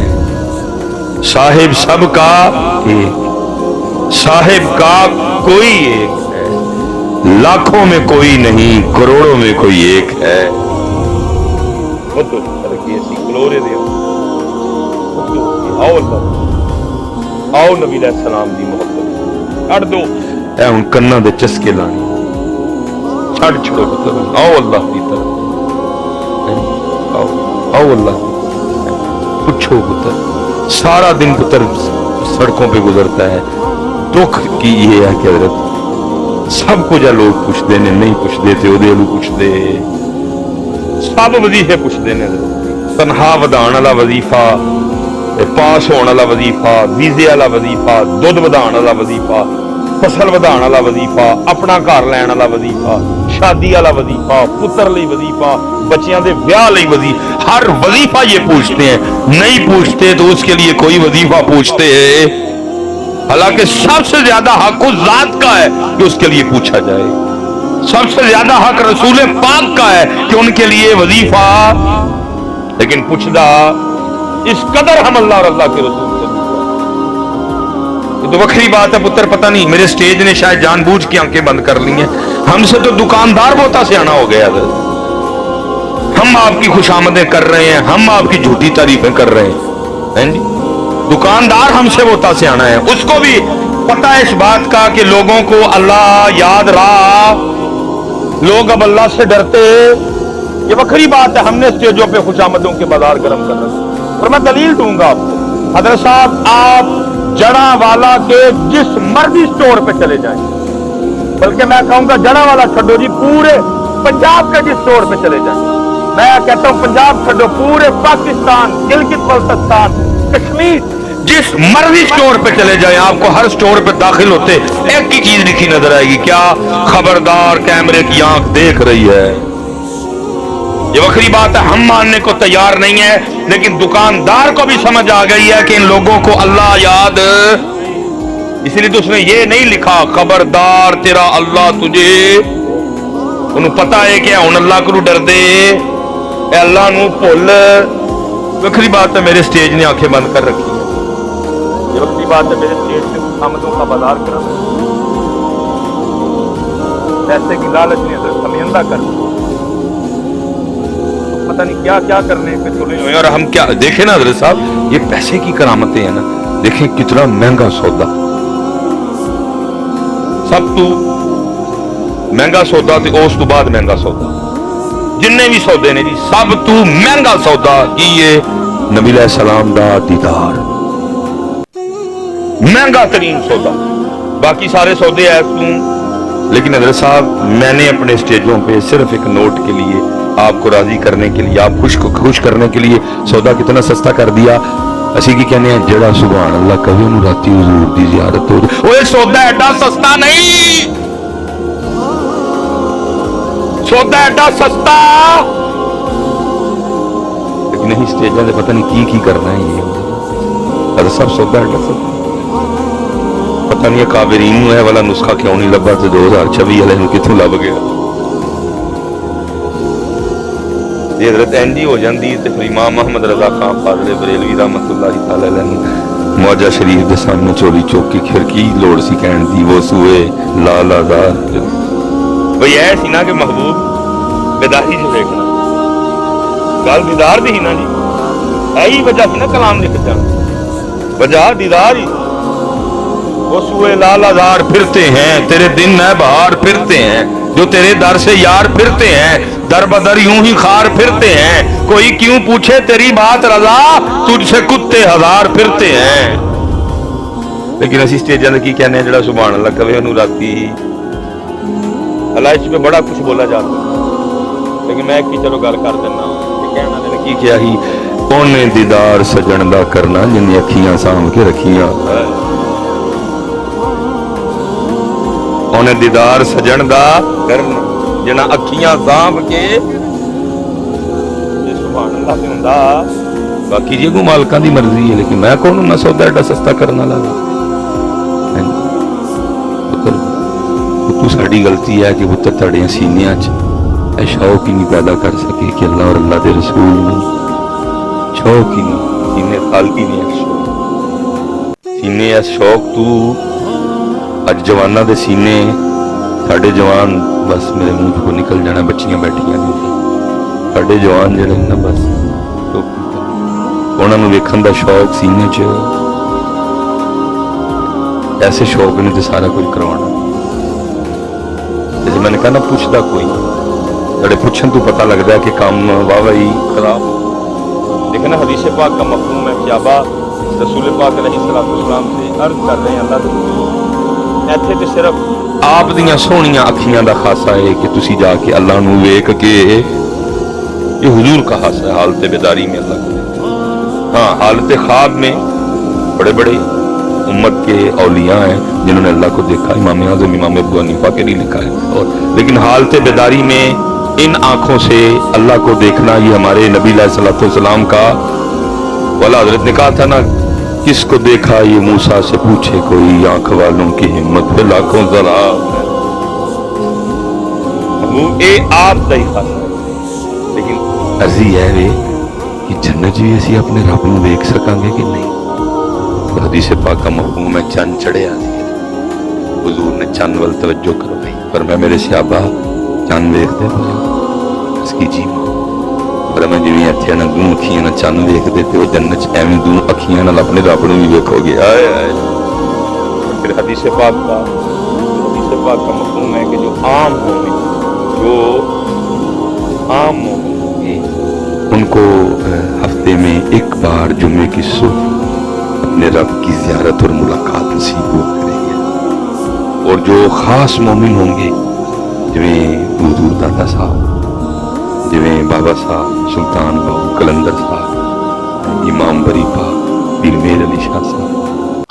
साहिब सबका एक, साहिब का कोई एक है, लाखों में कोई नहीं, करोड़ों में कोई एक है। आओ नबी सलाम दी मोहब्बत छड़ दो, ऐ हुण कन्ना दे चस्के लाने, छड़ छड़ो पुत्र, आओ अल्लाह की तरफ, आओ आओ अल्लाह, पूछो पुत्र। सारा दिन पुत्र सड़कों पे गुजरता है, दुख की ये है कि हजरत सब कुछ लोग पुछते ने, नहीं पुछते तो ਉਹਦੇ ਨੂੰ ਪੁੱਛਦੇ, सब वजीफे पुछते ने, तनखा ਵਧਾਉਣ वाला वजीफा, पास होने वाला वजीफा, वीजे वाला वजीफा, दुध ਵਧਾਉਣ वाला वजीफा, फसल ਵਧਾਉਣ वाला वजीफा, अपना घर लैण वाला वजीफा, शादी वाला वजीफा, पुत्र ਲਈ वजीफा, बच्चियां दे ब्याह ਲਈ वजीफा, हर वजीफा ये पूछते हैं। नहीं पूछते तो उसके लिए कोई वजीफा पूछते हैं, हालांकि सबसे ज्यादा हक उस जात का है कि उसके लिए पूछा जाए, सबसे ज्यादा हक रसूल पाक का है कि उनके लिए वजीफा, लेकिन पूछदा इस कदर हम अल्लाह और अल्लाह के रसूल से। ये तो वक्री बात है पुत्र, पता नहीं मेरे स्टेज ने शायद जानबूझ के आंखें बंद कर ली हैं। हमसे तो दुकानदार बहुत सियाना हो गया, हम आपकी खुशामदें कर रहे हैं, हम आपकी झूठी तारीफें कर रहे हैं जी। दुकानदार हमसे बहुत सियाना है, उसको भी पता है इस बात का कि लोगों को अल्लाह याद रहा, लोग अब अल्लाह से डरते। ये वक्री बात है, हमने स्टेजों पे खुशामदों के बाजार गर्म कर रहे हैं। और मैं दलील दूंगा आपको, हजरत साहब आप जड़ावाला के जिस मर्जी स्टोर पे चले जाएं, बल्कि मैं कहूंगा जड़ावाला छोड़ो जी, पूरे पंजाब के जिस स्टोर पे चले जाएं, मैं कहता हूं पंजाब छोड़ो, पूरे पाकिस्तान, गिलगित बल्तिस्तान, कश्मीर, जिस मर्जी स्टोर पे चले जाएं, आपको हर स्टोर पे दाखिल होते एक ही चीज लिखी नजर आएगी, क्या? खबरदार कैमरे की आंख देख रही है। ये वक्री बात है, हम मानने को तैयार नहीं है, लेकिन दुकानदार को भी समझ आ गई है कि इन लोगों को अल्लाह याद, इसलिए तो उसने ये नहीं लिखा खबरदार तेरा अल्लाह तुझे, उन्हें पता है कि हुण अल्लाह को डर दे, अल्लाह नूं भुल। वक्री बात है, मेरे स्टेज ने आंखें बंद कर रखी है। ये वक्री बात है, मेरे स्टेज से खुशामदों का बाजार कर, पैसे की लालच ने हमें अंधा कर, पता नहीं क्या क्या करने पे तुले हुए। और हम क्या देखें ना हजरत साहब, ये पैसे की करामतें हैं ना, देखें कितना महंगा सौदा, सब तो महंगा सौदा ते उस तो बाद महंगा सौदा, जिन्ने भी सौदे ने जी सब तो महंगा सौदा की ये नबी सलाम दा दीदार, महंगा तरीन सौदा, बाकी सारे सौदे ऐसे। लेकिन हजरत साहब मैंने अपने स्टेजों पे सिर्फ एक नोट के लिए, आपको राजी करने के लिए, आप खुश करने के लिए सौदा कितना सस्ता कर दिया। असी की कहने हैं जेड़ा सुभान अल्लाह कभी उन्हें राती हुजूर दी ज़ियारत हो जाए, ओए सौदा एडा सस्ता नहीं, सौदा एडा सस्ता लेकिन नहीं, स्टेजा से पता नहीं की करना है ये, अरे सब सौदा एडा सस्ता, पता नहीं काबरीन है वाला नुस्खा क्यों नहीं लभा, तो 2026 वाले कितों लभ गया। ये हजरत एंजी हो जाती है तो फिर इमाम मोहम्मद रजा खान फाजले बरेलवी रहमतुल्लाह तआला अलैह मौजा शरीफ के सामने चोरी चौक की खिड़की लोड़ सी कहन दी, वो सूए लाल आजार भाई ऐ सी ना कि महबूब बेदाही से देखना, गल दीदार दी ही ना जी। यही वजह थी ना कलाम लिख जाना, वजह दीदार ही। वो सुए लाल आजार फिरते हैं, तेरे दिन है बहार फिरते हैं, जो तेरे दर से यार फिरते हैं, दर बदर यूं ही खार फिरते हैं, कोई क्यों पूछे तेरी बात रजा, तुझसे कुत्ते हजार फिरते हैं। लेकिन असी स्टेजां ते की कहने जिहड़ा सुभान अल्लाह कवे उहनूं राती अलाइश पे बड़ा कुछ बोला जाता, लेकिन मैं की चलो गल कर दिना कि कहना ने की किया ही, ओने दीदार सजण दा करना जिन्नी अखियां साम के रखियां, ओने दीदार सजण दा करना जिन्ना अखियां साम के, सुभान अल्लाह ते हुंदा। बाकी जी को मालकां दी मर्जी है, लेकिन मैं कौन ना सौदा एडा सस्ता करने वाला। पुत्र साड़ी गलती है कि पुत्र तुहाडे सीनियां च ਇਹ शौक ही नहीं पैदा कर सके कि अल्लाह और अल्लाह के रसूल ने शौक ही नहीं, सीने खाली नहीं है शौक, सीने है शौक। तू अज जवाना दे सीने साडे जवान बस मेरे मुंह को निकल जाना, बच्चियां बैठियां ने साडे जवान जिहड़े ना बस उन्हां नूं वेखण दा शौक सीने च, ऐसे शौक ने तो सारा कुछ करवाना। जैसे मैंने कहा ना पुछदा कोई, तेरे पुछन तो पता लगता है कि काम वाह ही खराब। लेकिन हदीस पाक का मफहूम है क्या रसूल पाक अलैहिस्सलाम से अर्ज कर रहे हैं अल्लाह इत्थे ते सिर्फ आप दियां सोहणियां अखियां दा खासा है कि तुसी जाके अल्लाह नूं वेख के, ये हुजूर का खासा है हालत बेदारी में अल्लाह को। हाँ, हालत ख्वाब में बड़े बड़े उम्मत के औलिया हैं जिन्होंने अल्लाह को देखा, इमाम आज़म इमाम अबू हनीफा के लिए लिखा है। और लेकिन हालत बेदारी में इन आंखों से अल्लाह को देखना, ये हमारे नबी अलैहिस्सलाम का वाला हजरत ने कहा था ना, किसको देखा ये मूसा से पूछे कोई, आंख वालों की हिम्मत पे लाखों जरा। ये आप दा ही खासा है, लेकिन अर्जी है वे कि जन्नत भी असी अपने रब नूं देख सकांगे कि नहीं। हदीस पाक का मफहूम है चंद चढ़िया, हुजूर ने चंद वल तवज्जो करवाई, पर मैं मेरे सहाबा चंद देखते इसकी जी पर मैं जिवें इत्थे ना दूं अखियां ना चंद देखते थे, वो जन्नत च एवें दूं अखियां नाल अपने रब नूं भी वेखोगे। आए आए। फिर हदीस पाक का मफहूम है कि जो आम होंगे उनको हफ्ते में एक बार जुम्मे की सुबह अपने रब की ज़ियारत और मुलाकात नसीब हुआ करेगी। और जो खास मोमिन होंगे जिवें हुजूर दादा साहब, जिवें बाबा साहब, सुल्तान बाबू कलंदर साहब, इमाम बरीपा, पीर मेर अली शाह साहब,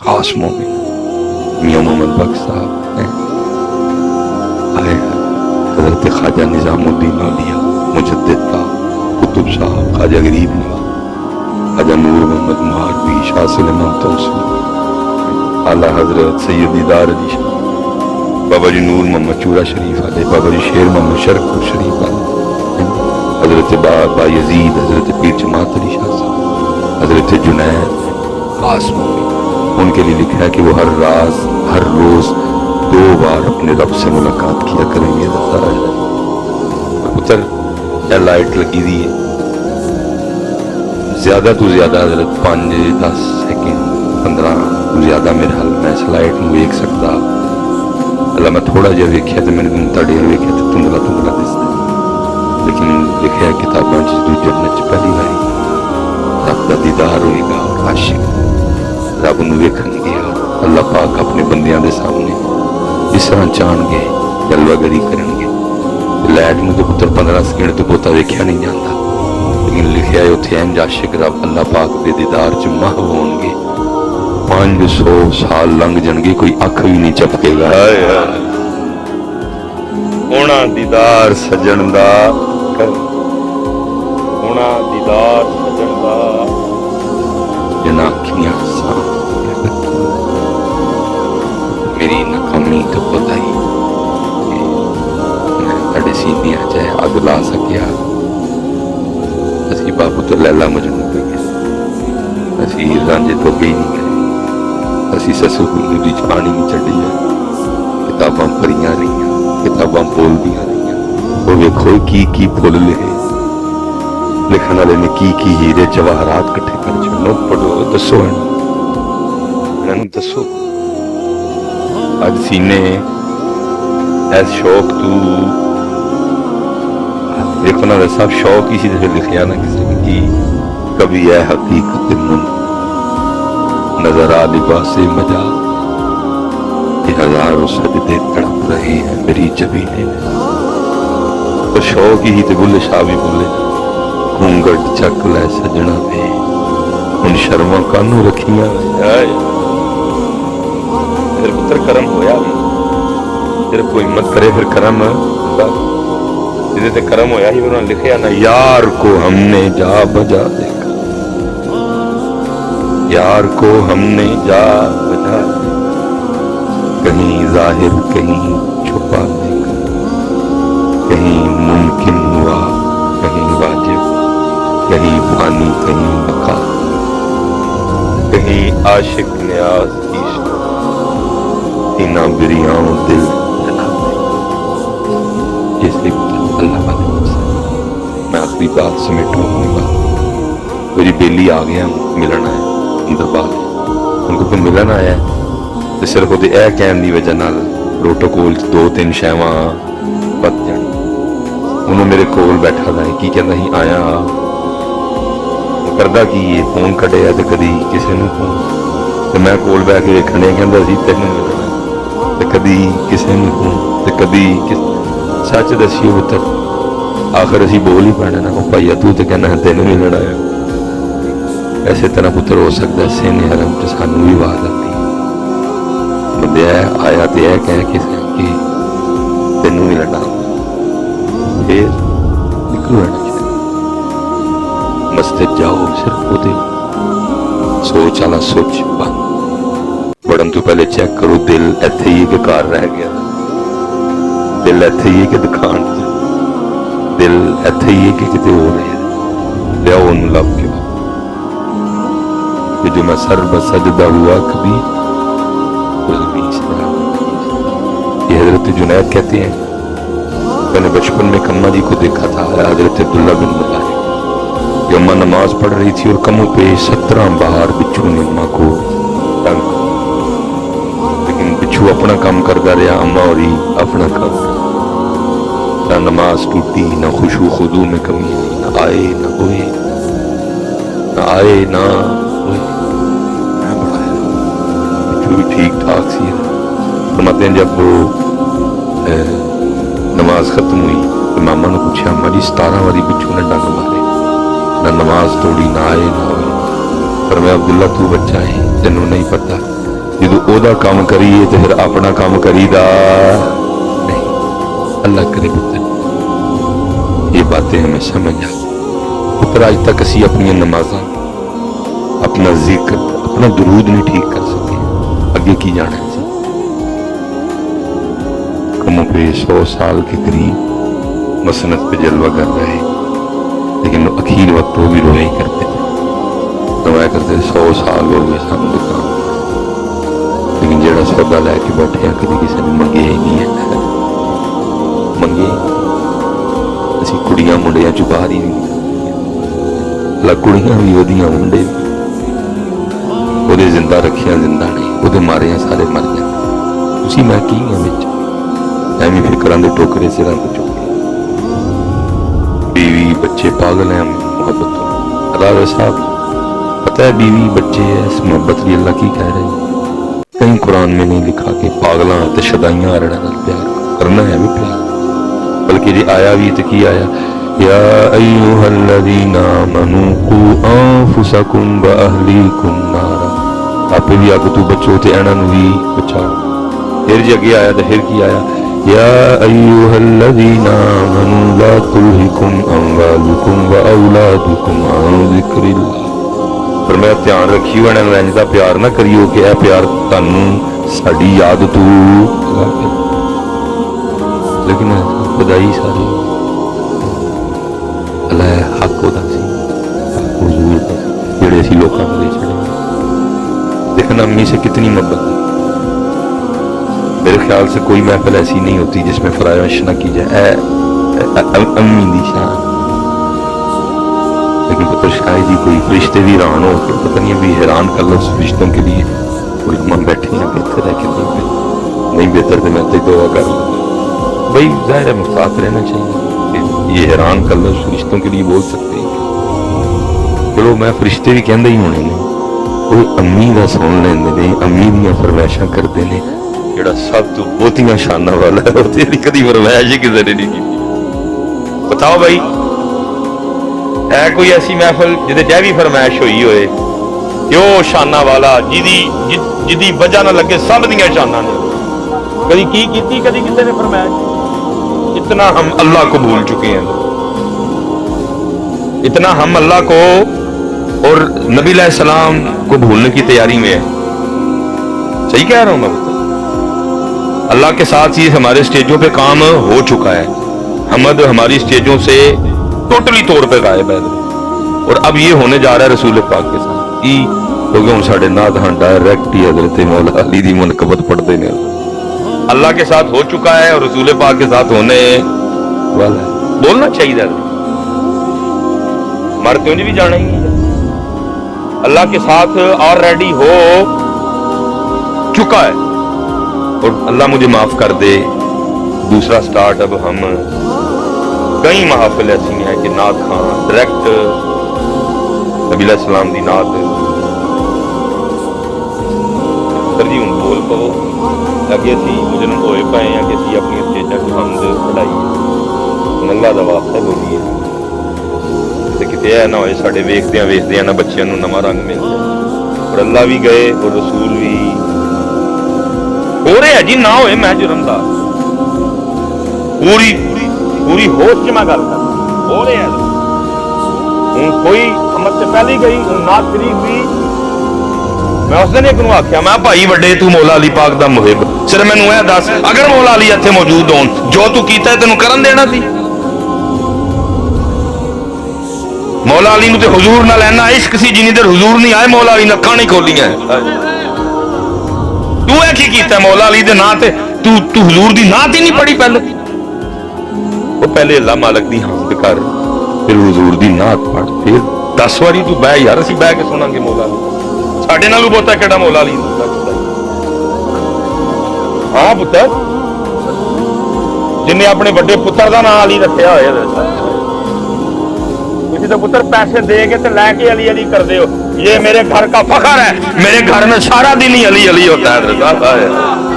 खास मोमिन मियां मोहम्मद बख्श साहब हैं, हजरत ख्वाजा निजामुद्दीन औलिया मुजद्दिद साहब, कुतुब साहब, ख्वाजा गरीब नवाज, ख्वाजा नूर मोहम्मद महारवी, शाह सुलेमान तौसी, आला हजरत सैयद दीदार अली शाह, बाबा जी नूर मोहम्मद चूड़ा शरीफ वाले, बाबा जी शेर मोहम्मद शरफपुर शरीफ वाले, हजरत बाबा यजीद, हजरत पीर जमात अली शाह साहब, हजरत जुनैद, खास मोमिन। उनके लिए लिखा है कि वो हर रात हर रोज 2 बार अपने रब से मुलाकात किया करेंगे। पुत्र क्या लाइट लगी दी है, ज्यादा तो ज्यादा हजरत 5-10 सेकेंड 15 तो ज्यादा मेरे हाल मैं इस लाइट में देख सकता। अल्लाह मैं थोड़ा जिहा वेख्या तो मैंने तुहाडे वेख्या तो धुंधला दिसदा, लेकिन लिखा है किताबों जो जन्नत पहली बारी रब का दीदार होएगा और आशिक रब नूं वेखणगे और अल्लाह पाक अपने बंदियां दे सामने इस तरह चाहणगे, जलवागरी करनगे। लाइट में तो पुत्र 15 सेकंड तो पोता वेख्या नहीं जाता, लेकिन लिखा है उत्थे इंज आशिक रब अल्लाह पाक दे दीदार च महव होणगे, 500 साल लंघ जाणगे, कोई अख भी नहीं झपकेगा। होना दीदार सजण दा होना दीदार सजण दा जिन्हां अखियां साफ मेरी नाकामी तो पता ही मैं तुहाडे सीनियां च अग ला सकिया। असी बाबू तो लैला मजनू पे गए, असी रांझे तो गई नहीं गए, असी ससु गुंदू दी पानी नहीं चढ़ी है, किताबां पढ़ियां रही, किताबां बोलदियां रही। वो वेखो की फुल लिखे, लिखण वाले ने की हीरे जवाहरात कट्ठे पर चलो पढ़ो दसो इन्होंने दसो अज सीने ऐस शौक तू देखो ना सब शौक इसी तरह लिखिया ना किसी ने कि कभी है हकीकत मुन नजर आ लिबासे मजा हजारों सजदे तड़प रहे हैं मेरी जबीने में। तो शौक ही तो बुल्ले शाह भी बोले घूंघट चक लै सजना में हुन शर्मा कानू रखियां। फिर पुत्र करम होया भी फिर कोई हिम्मत करे फिर करम जिसे करम होया ही उन्होंने लिखा ना यार को हमने जा बजा देखा यार को हमने जा बजा कहीं जाहिर कहीं छुपा देखा कहीं मुमकिन हुआ कहीं वाजिब कहीं फानी कहीं बका कहीं आशिक न्याज इश्क इना बिरियाओं दिल इसलिए अल्लाह मैं आखिरी बात समेटूंगा मेरी बेली आ गया मिलना है ईद बाद उनको कोई मिलन आया तो सिर्फ वो कहने की वजह नाल प्रोटोकॉल 2-3 शैवां बच जानी उन्होंने मेरे कोल बैठा था की कहता ही आया करदा की ये फोन कढ़िया तो कभी किसी ने फोन तो मैं कोल बह के वेखने कहता सी तेन मिलना तो कभी किसी ने फोन तो कभी सच दसियो पुत्र आखिर असी बोल ही पैना ना भाईया तू तो कहना तेन मिलना है। इस तरह पुत्र हो सकता सेने हरम च सानू भी आवाज आती बंदे आया तो यह कह के कि तेन मिलना फिर निकलो मस्जिद जाओ सिर्फ वो सोच वाला सोच बंद बढ़न तो पहले चेक करो दिल इत्थे ही कि घर रह गया दिल इत्थे ही कि दुकान दिल इत्थे ही कि किते हो रहे लियाओ उन्हें लभ के कि जो मैं सर बसजदा हुआ कभी ये हजरत जुनैद कहते हैं मैंने बचपन में कम्मा जी को देखा था हजरत अब्दुल्ला बिन मुबारक कि अम्मा नमाज पढ़ रही थी और कमों पे 17 बाहर बिच्छू ने अम्मा को तंग लेकिन बिच्छू अपना काम करता रहा अम्मा और ही अपना काम ना नमाज टूटी ना खुशू खुदू में कमी ना आए ना होए ना आए ना होए बिच्छू भी ठीक ठाक सी फरमाते हैं जब वो नमाज खत्म हुई तो मामा ने पूछा अम्मा जी 17 वारी बिच्छू ने डंग मारे ना नमाज तोड़ी ना आए ना होए पर मैं अब्दुल्ला तू बच्चा है तेनों नहीं पता जो ओदा काम करिए तो फिर अपना काम करीदा नहीं अल्लाह करे पुत्र ये बातें हमें समझ आ पुत्र आज तक असी अपनी नमाजा अपना जिक्र अपना दुरूद नहीं ठीक कर सके आगे की जाना है कमों पे 100 साल के करीब मसनत पे जलवा कर रहे लेकिन अखीर वक्त वो भी रोया ही करते थे रोया करते 100 साल हो गए सामने दुकान लेकिन जेड़ा सौदा लैके बैठे कभी किसी ने मंगे ही नहीं है मंगे असी कुड़ियां मुंडियां चो बाहर ही नहीं कुड़ियां भी वधियां मुंडे भी जिंदा रखिया जिंदा नहीं वो मारिया सारे मर जाते उसी मैं की हाँ बिच एवं फिक्रां दे टोकरे सिरां ते चुके बीवी बच्चे पागल हैं मोहब्बत तो राजा साहब पता है बीवी बच्चे इस मोहब्बत की अल्लाह की कह रहे हैं कहीं कुरान में नहीं लिखा कि पागलों ते शदाइयां आरड़ा नाल प्यार करना है भी प्यार बल्कि जी आया भी तो की आया या अय्युहल्लज़ीना आमनू कू अंफुसकुम व अहलीकुम नारा आप भी अग तू बचो ते इन्हां नूं भी बचाओ फिर जी अगे आया तो फिर की आया या अय्युहल्लज़ीना आमनू ला तुल्हिकुम अमवालुकुम व औलादुकुम अन ज़िक्रिल्लाह पर मैं ध्यान रखियो इन्हां नूं इंज दा प्यार ना करियो कि यह प्यार तुहानूं साडी याद तू लेकिन खुदाई सारी अल्लाह हक होता हुजूर जेड़े असीं लोकां नूं दे छड़े देखना अम्मी से कितनी मोहब्बत है मेरे ख्याल से कोई महफिल ऐसी नहीं होती जिसमें फराइश न की जाए अम्मी दी शान लेकिन पुत्र शायद ही कोई फरिश्ते भी हैरान हो के पता नहीं अभी हैरान कर लो फरिश्तों के लिए कोई हम बैठे हैं बेहतर है कि नहीं बेहतर तो मैं तो दुआ कर लूँ भाई जाहिर है साथ रहना चाहिए ये हैरान कर लो फरिश्तों के लिए बोल सकते हैं चलो मैं फरिश्ते भी कहते ही होने ने कोई अम्मी का सुन लेंदे ने अम्मी दियां फरमाइशां करते हैं ਜਿਹੜਾ सब तो ਬਹੁਤੀਆਂ शाना वाला है ਉਹਦੇ ਲਈ ਕਦੀ फरमाइश ही किसी ने नहीं की बताओ भाई है कोई ऐसी महफिल जिहदे च भी फरमाइश हुई होए कि वो शाना वाला जिदी वजह ना लगे सब दियां शाना ने कदी की कीती कदी किसी ने फरमाइश इतना हम अल्लाह को भूल चुके हैं इतना हम अल्लाह को और नबी अलैहिस्सलाम को भूलने की तैयारी में है सही कह रहा हूं मैं अल्लाह के साथ ही हमारे स्टेजों पे काम हो चुका है हमद हमारी स्टेजों से टोटली तौर पे गायब है और अब ये होने जा रहा है रसूल पाक के साथ कि क्योंकि हम साढ़े नादहान डायरेक्ट ही हजरत मौला अली दी मुनकबत पढ़ते हैं अल्लाह के साथ हो चुका है और रसूल पाक के साथ होने वाला है बोलना चाहिए मरते भी जाना ही अल्लाह के साथ ऑलरेडी हो चुका है और अल्लाह मुझे माफ कर दे दूसरा स्टार्ट अब हम कई महाफिल ऐसी हैं कि नात खां डायरेक्ट नबी अलैहिस्सलाम दी नात सर जी हूँ बोल पवो अगे असी मुजरम होए पाए हैं कि असी अपनी स्टेजा को हमद पढ़ाई नंगा दा वास्ता बोलीए तो किते ऐ ना होए साडे वेखदियां ना बच्चों नूं नवां रंग मिल जाए और अल्लाह भी गए और रसूल भी हो रहे है जी ना होए मैं जुर्मदार पूरी पूरी होश च मैं गल कर हो रहे है हूं कोई अमद से पहले गई हूं नात शरीफ भी मैं उस दिन एक आख्या मैं भाई वड्डे तू मौला अली पाक दा मुहिब सिर्फ मैनू यह दस अगर मौला अली इत्थे मौजूद होन जो तू कीता तेनू करन देना सी मौला अली नूं ते हुजूर नाल इन्ना इश्क सी जिन्नी देर हुजूर नहीं आए मौला अली ने अखां नहीं खोलियां तू है की कीता मौला अली दे नां ते तू हुजूर दी नात ही नहीं पढ़ी पहले वो पहले अल्लाह मालिक दी हम्द कर फिर हुजूर दी नात पढ़ फिर 10 वारी तू बह यार असीं बह के सुनांगे मौला अली साडे नालों बहुता किहड़ा मौला अली हां पुत्तर जिन्हें अपने बड़े पुत्र का नाम अली रखा होया किसी तो पुत्र पैसे दे के तो लैके अली अली कर दे हो ये मेरे घर का फखर है मेरे घर में सारा दिन ही अली अली होता है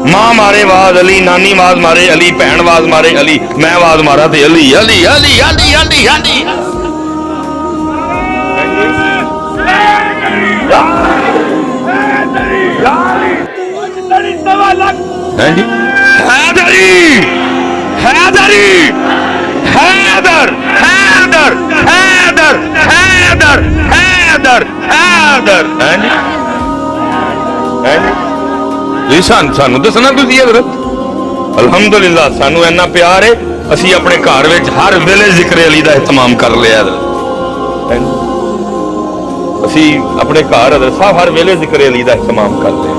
माँ मारे वाज अली नानी वाज मारे अली भैन वाज मारे अली मैं वाज मारा थे अली अली अली अली अली अली हैदरी हैदरी हैदर हैदर हैदर हैदर हैदर हैदर जी सानू दसना तुसीं हज़रत अल्हम्दुलिल्लाह सानू इन्ना प्यार है असीं अपने घर विच हर वेले जिक्र अली दा एहतमाम कर लिया असीं अपने घर हज़रत साहब हर वेले जिक्र अली दा एहतमाम कर लिया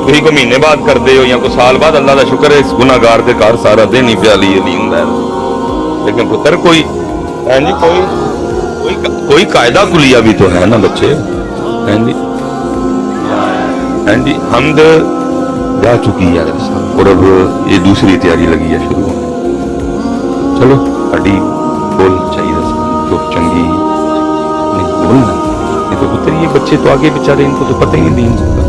तुसीं कोई महीने बाद करदे हो या कोई साल बाद अल्लाह दा शुक्र है इस गुनाहगार दे घर सारा दिन ही प्याली अली हुंदा है लेकिन पुत्र कोई है जी कोई कायदा कुलिया भी तो है ना बच्चे हैं जी हमद जा चुकी है और अब ये दूसरी तैयारी लगी है शुरू होने चलो साड़ी बोल चाहिए तो चंगी नहीं बोलना नहीं तो पुत्र ये बच्चे तो आगे बेचारे इनको तो पता ही नहीं सकता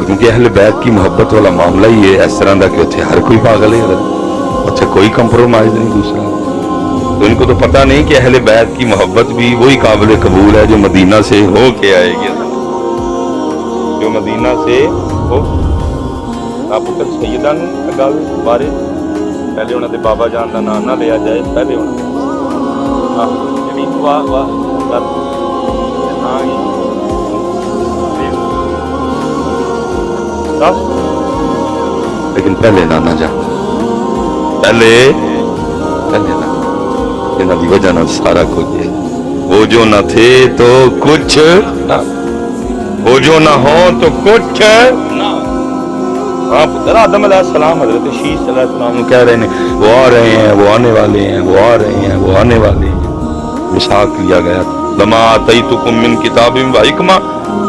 क्योंकि अहले बैत की मोहब्बत वाला मामला ही है इस तरह का कि उत्थे हर कोई पागल है उत्थे कोई कंप्रोमाइज नहीं दूसरा तो इनको तो पता नहीं कि अहले बैत की मोहब्बत भी वही काबिल कबूल है जो मदीना से हो के आएगी जो मदीना से हो आप पुत्र सैयदा गल बारे पहले उन्होंने बाबा जान का नाम ना लिया जाए पहले लेकिन पहले नाना जा पहले ना इन्हों की वजह ना सारा कुछ है वो जो ना थे तो कुछ ना वो जो ना हो तो कुछ ना हाँ पुत्र आदम अलैहिस्सलाम हजरत शीश अलैहिस्सलाम कह रहे हैं वो आ रहे हैं वो आने वाले हैं वो आ रहे हैं वो आने वाले हैं मिसाक लिया गया। लमा आतैतुकुम मिन किताबिन व हिकमा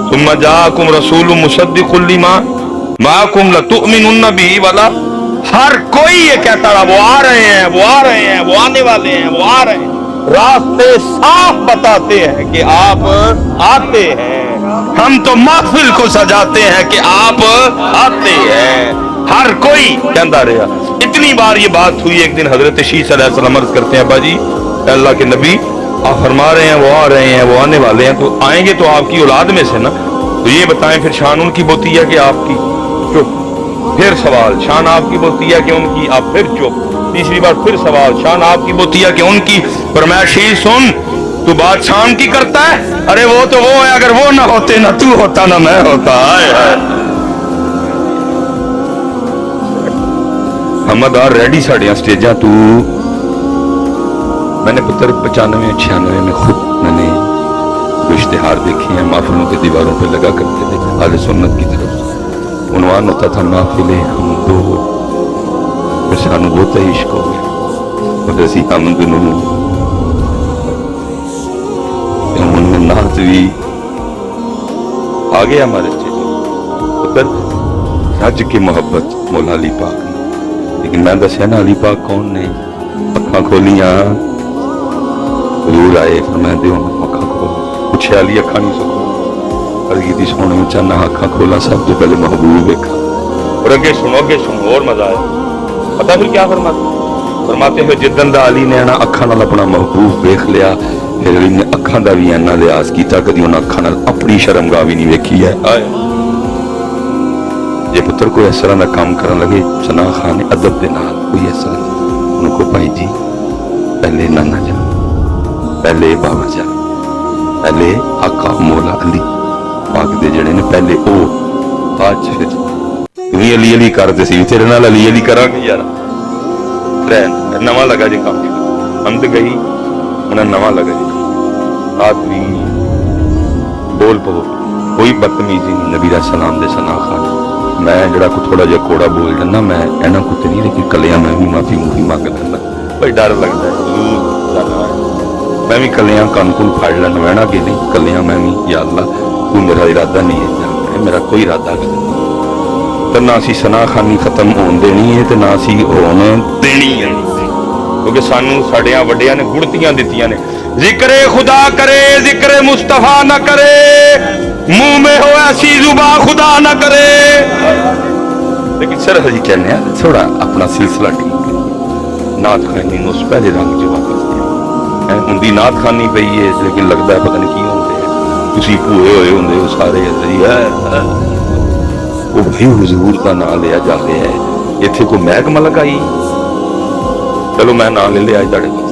सुम्मा जाअकुम रसूलुम मुसद्दिकुल लिमा माअकुम लतुमिनुन बिही वाला। हर कोई ये कहता रहा वो आ रहे हैं, वो आ रहे हैं, वो आने वाले हैं, वो आ रहे हैं। रास्ते साफ बताते हैं कि आप आते हैं। हम तो महफिल को सजाते हैं कि आप आते हैं। हर कोई कहता रहा। इतनी बार ये बात हुई, एक दिन हजरत शीश अलैहिस्सलाम अर्ज करते हैं बाजी अल्लाह के नबी आप फरमा रहे हैं वो आ रहे हैं, वो आने वाले हैं, तो आएंगे तो आपकी औलाद में से ना, तो ये बताएं फिर शान उनकी बोती है कि आपकी? चुप। फिर सवाल, शान आपकी बोती है कि उनकी? आप फिर चुप। तीसरी बार फिर सवाल, शान आपकी बोती है कि उनकी? फरमाया सुन, तू बात शान की करता है? अरे वो तो वो है, अगर वो ना होते ना तू होता ना मैं होता। हाय हाय हमद आ रेडी साड़ियां स्टेजा तू। मैंने पुत्र 95-96 में खुद मैंने इश्तिहार देखे हैं, महफिलों के दीवारों पे लगा करते थे आले सुन्नत की तरफ से। उन्वान होता था महफिले हम दो, फिर सानू बहुत इश्क हो गया और असी हमद नूं उनमें नात भी आ गया हमारे पुत्र। रज की मोहब्बत मौला अली पाक ने, लेकिन मैं दसिया ना अली पाक कौन ने? अखा खोलियां हजूर आए, फरमाया दे अखा खोल। पूछे अली अखा नहीं सुखो? अर्ज की सोने में चाहना अखा खोला, सब तो पहले महबूब देखा। और अगे सुनो और मजा आया। पता फिर क्या फरमाते हो? जिदन दा अली ने अखा नाल अपना महबूब देख लिया, फिर अली ने अखा का भी इन्ना लिहाज किया, कभी उन्हें अखा नाल अपनी शर्मगाह भी नहीं वेखी है। जे पुत्र कोई इस तरह का काम करने लगे सना खान अदब के नाल, कोई इस तरह उनको भाई जी पहले नाना जा, पहले बाबा जा, पहले आका मौला अली पाक दे जड़े ने पहले ओ, आज फिर तुम्हें अली अली करते सी, तेरे नाल अली अली करांगे यार। नवा लगा जी काम, हम तो गई उन्हें नवा लगा जी आदमी बोल पवो, कोई बदतमीजी नहीं नबी दा सलाम दे सना खान। मैं जरा को थोड़ा जिहा कोड़ा बोल जाना, मैं इन्हां को ते नहीं, लेकिन कलियां मैं भी माफी मुफी मंग लैंदा, भाई डर लगता है। मैं भी कलियां कन कुन फड़ लैना, वहना कि नहीं कलियां मैं भी, या अल्लाह तू मेरा इरादा नहीं है, मेरा कोई इरादा नहीं, तो ना असी सना खानी खत्म होन देनी है, तो ना असी होन देनी है, क्योंकि सानू साडियां वड्डियां ने गुड़तियां दित्तियां ने। जिक्रे खुदा करे जिक्रे मुस्तफा ना करे, मुंह में हो ऐसी जुबा खुदा ना करे। लेकिन सर हजी कहने थोड़ा अपना सिलसिला ठीक है, नात खानी उस पहले रंग च वापस दिया उनकी नात खानी पई है, लेकिन लगता है पता नहीं की होंगे तुसी भूए होए होंगे वो सारे है वो भाई हुजूर का नाम लिया जा रहा है, इत्थे कोई महकमा लगाई, चलो मैं नाम ले लिया तुहाडे कोल।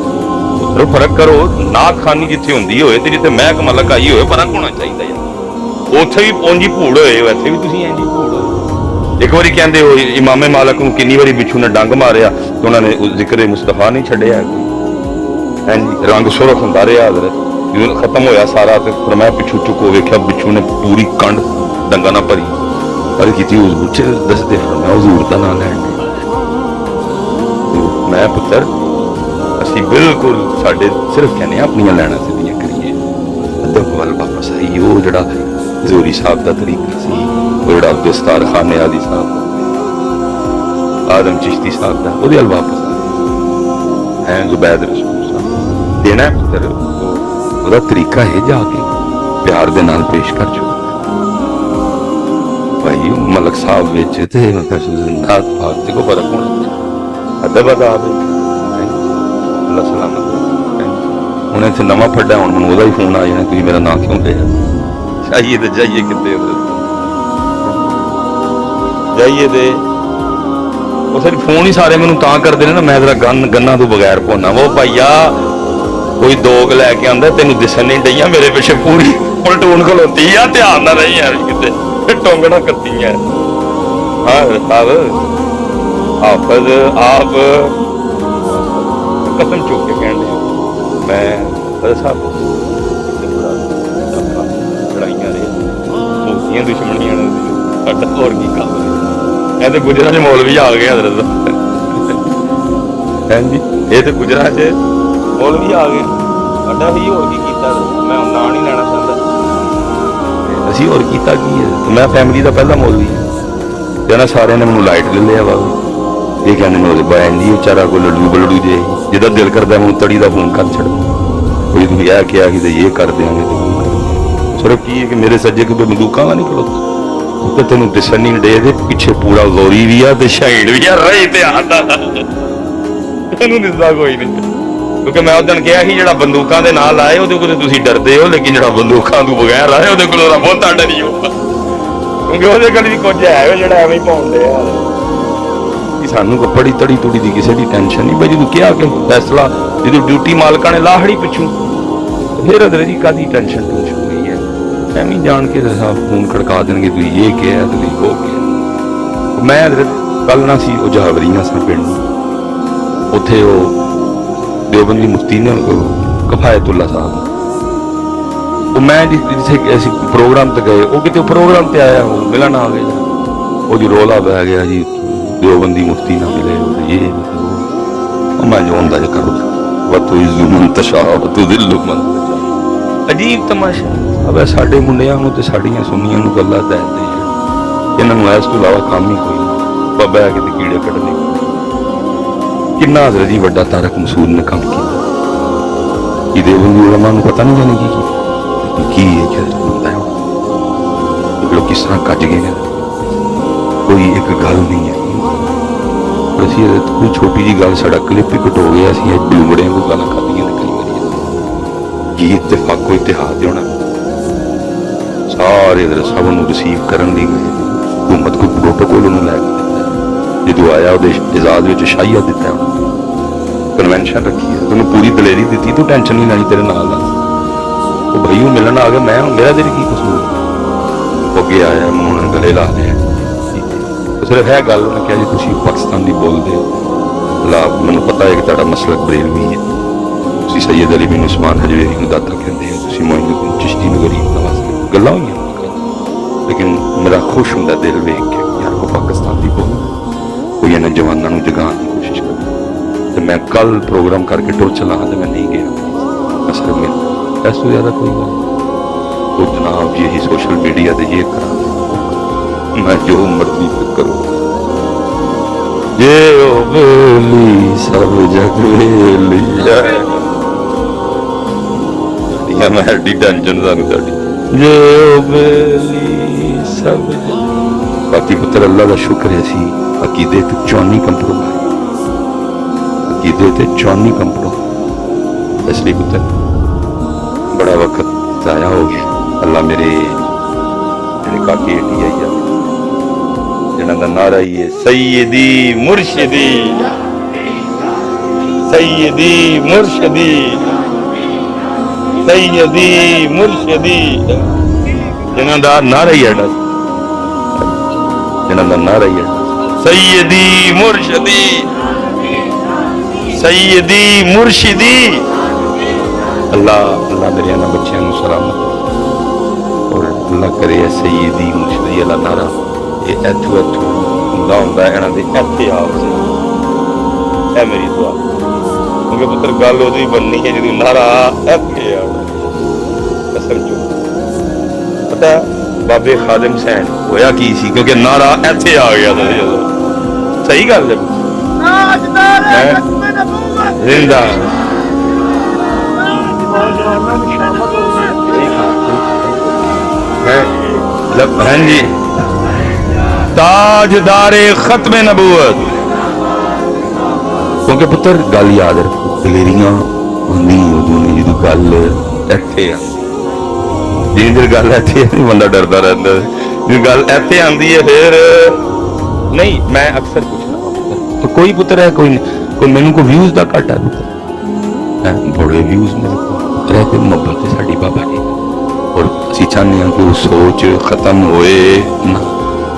फर्क करो, नात खानी जिथे होंदी होए ते जिथे महकमा लगाई होए, फर्क होना चाहिए यार। उत्थे भी पौंजी भूड़ होए, इत्थे भी तुसीं इंज भूड़ होए। एक बारी कहंदे हो इमामे मालक नूं किन्नी बारी बिच्छू ने डंग मारिया तो उन्होंने जिक्र मुस्तफा नहीं छड्डिया, रंग सुरख हुंदा रहा हज़रत, खत्म होया सारा ते फरमाया पिछू चुको, वेख्या बिच्छू ने पूरी कंड डंगा ना भरी पर की हुजूर दसदे, फरमाया हुजूर दा नाम लैण मैं पुत्र असी बिल्कुल साडे सिर्फ कहने अपनियां लैणां सीधियां करिए, अदब वल वापस आई। वो जिहड़ा जोरी साहब का तरीका सी, वो जिहड़ा दस्तार खाने आदि साहब आदम चिश्ती साहब का, वो अल वापस है जुबैद रसूल साहब देना है पुत्र, वो तरीका है जाके प्यार दे नाल पेश कर चुका भाई मलक साहब विच ते नात पाक ते को फर्क होना, अदब अदाब अल्लाह सलामत। उन्हें इत्थे नवा फड्डा हुण मैनूं ओहदा ही फोन आ जाना, तुसीं मेरा नाम क्यों लिया? जाइए तो जाइए कितने जाइए ते वो सारी फोन ही सारे मैनू तां करते ना, मैं जरा गन्ना तो बगैर पौना, वो भाईया कोई दोग लैके आंदा तेनों दिसन नहीं डईया, मेरे पिछे पूरी पलटून खलोती है, ध्यान ना रही यार किते टोंगना करती है। हाँ साहब हाफिज आप कसम चुक के कह रहे मैं साहब लड़ाइयां रही दुश्मनियां और की काम तो गुजरा च मौलवी आ गए हजरत, हैं जी ये तो गुजरा च मौलवी आ गए, ਸਾਡਾ ਹੀ ਹੋਰ ਕੀ ਕੀਤਾ, ਮੈਂ ਹੁਣ ਨਾਂ ਨਹੀਂ ਲੈਣਾ ਚਾਹੁੰਦਾ। ਅਸੀਂ ਹੋਰ ਕੀਤਾ ਕੀ ਹੈ? ਮੈਂ ਫੈਮਿਲੀ ਦਾ ਪਹਿਲਾ ਮੌਲਵੀ ਤੇ ਨਾ ਸਾਰਿਆਂ ਨੇ ਮੈਨੂੰ ਲਾਈਟ ਲੈ ਲਿਆ ਵਾ। ਇਹ ਕਹਿੰਦੇ ਨੇ ਉਹਦੇ ਬੈਨ ਜੀ ਵਿਚਾਰਾ ਕੋਈ ਲੱਡੂ ਬਲੜੂ ਜੇ ਜਿਹਦਾ ਦਿਲ ਕਰਦਾ ਮੈਨੂੰ ਤੜੀ ਦਾ ਫੋਨ ਕਰ ਛੱਡ, ਕੋਈ ਤੁਸੀਂ ਇਹ ਕਿਹਾ ਕਿ ਇਹ ਕਰ ਦਿਆਂਗੇ ਤੇ ਸਿਰਫ ਕੀ ਹੈ ਕਿ ਮੇਰੇ ਸੱਜੇ ਕੋਈ ਬੰਦੂਕਾਂ ਵਾਲਾ ਨਹੀਂ ਖਲੋਤਾ ਤੇ ਤੈਨੂੰ ਦਿਸਣ ਨਹੀਂ ਡੇ ਦੇ ਪਿੱਛੇ ਪੂਰਾ ਗੋਰੀ ਵੀ ਆ ਤੇ ਸ਼ਾਈਨ ਵੀ ਆ ਰਹੀ ਤੇ ਆਂਦਾ ਤੈਨੂੰ ਦਿਸਦਾ ਕੋਈ ਨਹੀਂ, ਕਿਉਂਕਿ ਮੈਂ ਉਦੋਂ ਕਿਹਾ ਸੀ ਜਿਹੜਾ ਬੰਦੂਕਾਂ ਦੇ ਨਾਲ ਆਏ ਉਹਦੇ ਕੋਲ ਤੁਸੀਂ ਡਰਦੇ ਹੋ, ਲੇਕਿਨ ਜਿਹੜਾ ਬੰਦੂਕਾਂ ਤੋਂ ਬਗੈਰ ਆਏ ਉਹਦੇ ਕੋਲ ਉਹਦਾ ਬਹੁਤਾ ਡਰ ਨਹੀਂ ਹੋਊਗਾ, ਕਿਉਂਕਿ ਉਹਦੇ ਕੋਲ ਵੀ ਕੁਝ ਹੈ ਜਿਹੜਾ ਐਵੇਂ ਹੀ ਪਾਉਂਦੇ ਆ ਕਿ ਸਾਨੂੰ ਕੱਪੜੀ ਤੜੀ ਤੁੜੀ ਦੀ ਕਿਸੇ ਦੀ ਟੈਨਸ਼ਨ ਨਹੀਂ। ਬਈ ਜਦੋਂ ਕਿਹਾ ਕਿ ਫੈਸਲਾ ਜਦੋਂ ਡਿਊਟੀ ਮਾਲਕਾਂ ਨੇ ਲਾਹੜੀ ਪਿੱਛੋਂ ਫਿਰ ਅਦਰ ਜੀ ਕਾਦੀ ਟੈਨਸ਼ਨ ਹੋਈ ਹੈ, ਐਵੇਂ ਜਾਣ ਕੇ ਫੋਨ ਖੜਕਾ ਦੇਣਗੇ ਤੁਸੀਂ ਇਹ ਕਿਹਾ ਤੁਸੀਂ ਉਹ ਕਿਹਾ। ਮੈਂ ਕੱਲ ਨਾ ਸੀ ਉਹ ਜਹਾਵਰੀਆਂ ਸਾਂ ਪਿੰਡ, ਉੱਥੇ ਉਹ ਦੇਵਬੰਦੀ ਮੁਫਤੀ ਨੇ ਕਫਾਇਤੁੱਲਾ ਸਾਹਿਬ, ਉਹ ਮੈਂ ਜਿੱਥੇ ਅਸੀਂ ਪ੍ਰੋਗਰਾਮ ਤੇ ਗਏ, ਉਹ ਕਿਤੇ ਪ੍ਰੋਗਰਾਮ ਤੇ ਆਇਆ ਉਹ ਮਿਲਣ ਆ ਗਿਆ, ਉਹਦੀ ਰੌਲਾ ਪੈ ਗਿਆ ਜੀ ਦੇਵਬੰਦੀ ਮੁਫਤੀ ਨਾਲ ਮਿਲੇ ਇਹ ਮੈਂ ਜੋ ਹੁੰਦਾ ਜੇ ਕਰੋ ਵਤੂ ਇਜ਼ੂ ਮਨ ਤਸ਼ਾ ਵਤੂ ਦਿਲੁ ਮਨ ਤਸ਼ਾ। ਅਜੀਬ ਤਮਾਸ਼ਾ ਅਬੇ ਸਾਡੇ ਮੁੰਡਿਆਂ ਨੂੰ ਤੇ ਸਾਡੀਆਂ ਸੁੰਨੀਆਂ ਨੂੰ ਗੱਲਾਂ ਦੱਸਦੇ ਆ, ਇਹਨਾਂ ਨੂੰ ਇਸ ਤੋਂ ਇਲਾਵਾ ਕੰਮ ਹੀ ਕੋਈ ਨਹੀਂ, ਬਾਬਾ ਆ ਕੇ ਤੇ ਕੀੜੇ ਕੱਢਣੇ। ਕਿੰਨਾ ਹਜ਼ਰਤ ਜੀ ਵੱਡਾ ਤਾਰਕ ਮਸੂਦ ਨੇ ਕੰਮ ਕੀਤਾ, ਇਹ ਦੇਵਬੰਦੀ ਉਲਮਾ ਨੂੰ ਪਤਾ ਨਹੀਂ ਜਾਣੇ ਕੀ ਹੈ ਕਿ ਹੁੰਦਾ ਹੈ ਲੋਕ ਕਿਸ ਤਰ੍ਹਾਂ ਕੱਜ ਗਏ ਨੇ, ਕੋਈ ਇੱਕ ਗੱਲ ਨਹੀਂ ਹੈ। ਅਸੀਂ ਕੋਈ ਛੋਟੀ ਜੀ ਗੱਲ ਸਾਡਾ ਕਲਿੱਪ ਹੀ ਕਟ ਹੋ ਗਿਆ, ਅਸੀਂ ਇਹ ਬਲੂਮੜਿਆਂ ਨੂੰ ਗਾਲਾਂ ਖਾਧੀਆਂ ਨੇ ਕਈ ਵਾਰੀ। ਕੀ ਇਤਫਾਕ ਕੋਈ ਇਤਿਹਾਦ ਹੋਣਾ, ਸਾਰੇ ਸਭ ਨੂੰ ਰਿਸੀਵ ਕਰਨ ਲਈ ਹਕੂਮਤ ਕੋਈ ਪ੍ਰੋਟੋਕੋਲ ਉਹਨੂੰ ਲੈ ਕੇ ਜਦੋਂ ਆਇਆ ਉਹਦੇ ਇਜਾਜ਼ ਵਿੱਚ ਸ਼ਾਹੀਆ ਦਿੱਤਾ, ਉਹਨੂੰ ਕਨਵੈਨਸ਼ਨ ਰੱਖੀ ਹੈ, ਉਹਨੂੰ ਪੂਰੀ ਦਲੇਰੀ ਦਿੱਤੀ, ਤੂੰ ਟੈਨਸ਼ਨ ਨਹੀਂ ਲੈਣੀ ਤੇਰੇ ਨਾਲ ਦਾ। ਉਹ ਭਈ ਉਹ ਮਿਲਣ ਆ ਗਿਆ, ਮੈਂ ਮੇਰਾ ਦਿਲ ਕੀ ਕਸੂਰ, ਅੱਗੇ ਆਇਆ ਮੈਨੂੰ ਗਲੇ ਲਾ ਲਿਆ। ਸਿਰਫ ਇਹ ਗੱਲ ਉਹਨੇ ਕਿਹਾ ਜੀ ਤੁਸੀਂ ਪਾਕਿਸਤਾਨ ਦੀ ਬੋਲਦੇ ਹੋ, ਲਾ ਮੈਨੂੰ ਪਤਾ ਹੈ ਕਿ ਤੁਹਾਡਾ ਮਸਲਕ ਬਰੇਲਵੀ ਹੈ, ਤੁਸੀਂ ਸੈਯਦ ਅਲੀ ਬਿਨ ਉਸਮਾਨ ਹਜਵੇਰੀ ਨੂੰ ਦਾਤਾ ਕਹਿੰਦੇ ਹੋ, ਤੁਸੀਂ ਮੋਇਨੁਦੀਨ ਚਿਸ਼ਤੀ ਨੂੰ ਗਰੀਬ ਨਵਾਜ਼, ਗੱਲਾਂ ਹੋਈਆਂ। ਲੇਕਿਨ ਮੇਰਾ ਖੁਸ਼ ਹੁੰਦਾ ਦਿਲ ਵੇਖ ਕੇ ਯਾਰ ਉਹ ਪਾਕਿਸਤਾਨ ਦੀ ਬੋਲ ਕੋਈ ਇਹਨਾਂ ਜਵਾਨਾਂ ਨੂੰ ਜਗਾਉਣ ਦੀ ਕੋਸ਼ਿਸ਼ ਕਰ। ਤੇ ਮੈਂ ਕੱਲ ਪ੍ਰੋਗਰਾਮ ਕਰਕੇ ਟੁਰ ਚਲਾ ਤੇ ਮੈਂ ਨਹੀਂ ਗਿਆ, ਅਸਲ में ਇਸ ਤੋਂ ਜ਼ਿਆਦਾ ਕੋਈ ਗੱਲ ਉਹ ਜਨਾਬ ਜੀ ਸੋਸ਼ਲ ਮੀਡੀਆ ਤੇ ਇਹ ਕਰਾਂ मैं जो मर्जी करो, ये बेली सब जग वेली है, मैं एडी टेंशन सानू साडी जे बेली सब। बाकी पुत्र अल्लाह का शुक्र है सी अकीदे ते चौनी कंप्रोमाइज, अकीदे ते चौनी कंप्रोमाइज, इसलिए पुत्र बड़ा वक्त जाया हो गया। अल्लाह मेरे काकी एटी आई है जिन्हों का नारा ही है सैयदी मुर्शिदी, सैयदी मुर्शिदी, सैयदी मुर्शिदी, जिन्हों का नारा ही है, जिन्हों का नारा ही है सैयदी मुर्शिदी, सैयदी मुर्शिदी। अल्लाह अल्लाह मेरे ना बच्चों को सलामत और अल्लाह करे सैयदी मुर्शिदी वाला नारा ਇਹ ਇੱਥੋਂ ਹੁੰਦਾ ਹੁੰਦਾ ਇਹਨਾਂ ਦੇ ਇੱਥੇ ਆਪ ਸੀ। ਇਹ ਮੇਰੀ ਦੁਆ, ਕਿਉਂਕਿ ਪੁੱਤਰ ਗੱਲ ਉਦੋਂ ਹੀ ਬਣਨੀ ਹੈ ਜਦੋਂ ਨਾਰਾ ਇੱਥੇ ਆਉਣਾ। ਕਸਮ ਚੋ ਪਤਾ ਬਾਬੇ ਖਾਦਮ ਹੁਸੈਨ ਹੋਇਆ ਕੀ ਸੀ, ਕਿਉਂਕਿ ਨਾਰਾ ਇੱਥੇ ਆ ਗਿਆ ਸੀ ਜਦੋਂ। ਸਹੀ ਗੱਲ ਹੈ ਜ਼ਿੰਦਾ है जी ताजदारे खत्म नबूवत। क्योंकि पुत्र गल याद रखो दलेरियां होंदी उदों ने जो गल इत्थे आ जिन्नी देर गल इत्थे नहीं बंदा डरदा रहिंदा, जो गल इत्थे आंदी है फिर नहीं। मैं अक्सर पूछना तो कोई पुत्र है कोई मैनू कोई व्यूज का घट है पुत्र, बड़े व्यूज मेरे को रह के मुहब्बत है साडी बाबा जी, और असीं चाहते हैं कि वो सोच खत्म होए ना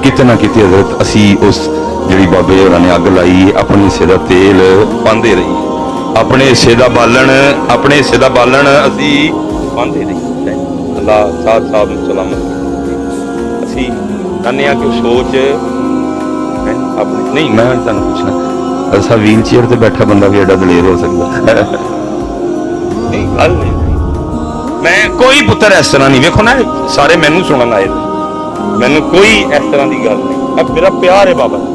किते हजरत असी उस जिहड़ी बाबे होरां ने अग लाई अपने हिस्से दा तेल पांदे रही, अपने हिस्से दा बालन असी पांदे रही। अल्लाह साथ साहब नूं सलामत। असी चाहते हैं कि सोच अपने नहीं। मैं तुहानूं पुछना ऐसा व्हील चेयर ते बैठा बंदा भी एडा दलेर हो सकदा नहीं गल नहीं मैं कोई पुत्र इस तरह नहीं वेखो ना सारे मैनू सुनन आए मैनू कोई इस तरह की गल नहीं अब मेरा प्यार है बाबा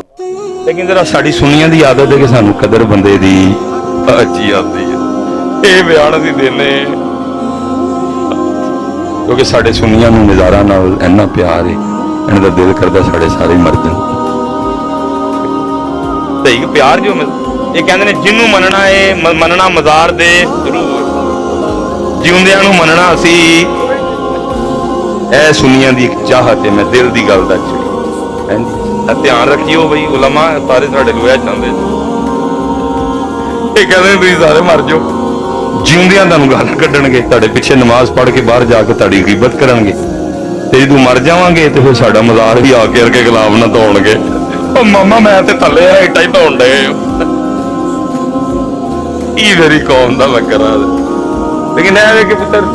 लेकिन जरा साड़ी सुनिया की आदत है कि सानू कदर बंदे की अच्छी आती है ये बयान असीं देने क्योंकि साढ़े सुनिया नूं नज़ारा नाल इन्ना प्यार है इन्हां दा दिल करदा साढ़े सारे मर जाण सही प्यार जो ये कहते ने जिन्नू मनना है मनना मज़ार दे जिउंदियां नूं मनना असी ए सुनिया दी चाहत है मैं दिल दी गल दा चली ध्यान रखियो बई उलमा सारे साढ़े लोया चाहते ये कहते तुसीं सारे मर जाओ जिउंदियां तुहानूं गालां कड्डणगे तुहाडे पिछे नमाज पढ़ के बाहर जाके तुहाडी गिबत करनगे ते जदों मर जावांगे ते फिर साडा मज़ार भी आके अरके गुलाम ना धोणगे ओ मामा मैं ते थल्ले हेठा ही धोण डए की मेरी कौम दा लंगर है लेकिन ऐ वे कि पुत्तर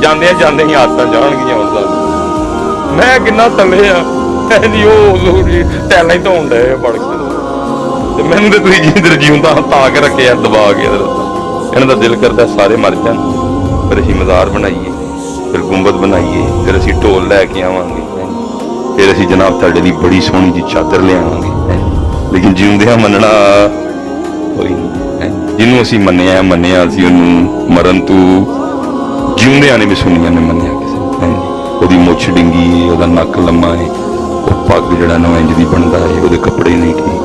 जांदे ही आदतां जाणगियां हुंदा मैं किन्ना थल्ले आ जी ओ टैलां ही धोण डए पड़ के ते मैनूं ते तुसीं जिंदर जीउंदा ताक रखे आ दबा के इन्हां दा दिल करदा सारे मर जाण फिर असीं मज़ार बनाईए फिर गुंबद बनाईए फिर असीं ढोल लैके आवांगे फिर असीं जनाब तुहाडे लई बड़ी सोहणी जी चादर लिआवांगे लेकिन जिउंदियां मनना कोई नहीं जिन्हों असीं मन्निया असीं उहनूं मरन तों जिउंदियां ने भी सुनिया ने मन्निया किसी ओहदी मुੱਛ डिंगी है ओहदा नक लम्मा है वो पग जिहड़ा नवां इंज दी बनदा है ओहदे कपड़े नहीं ठीक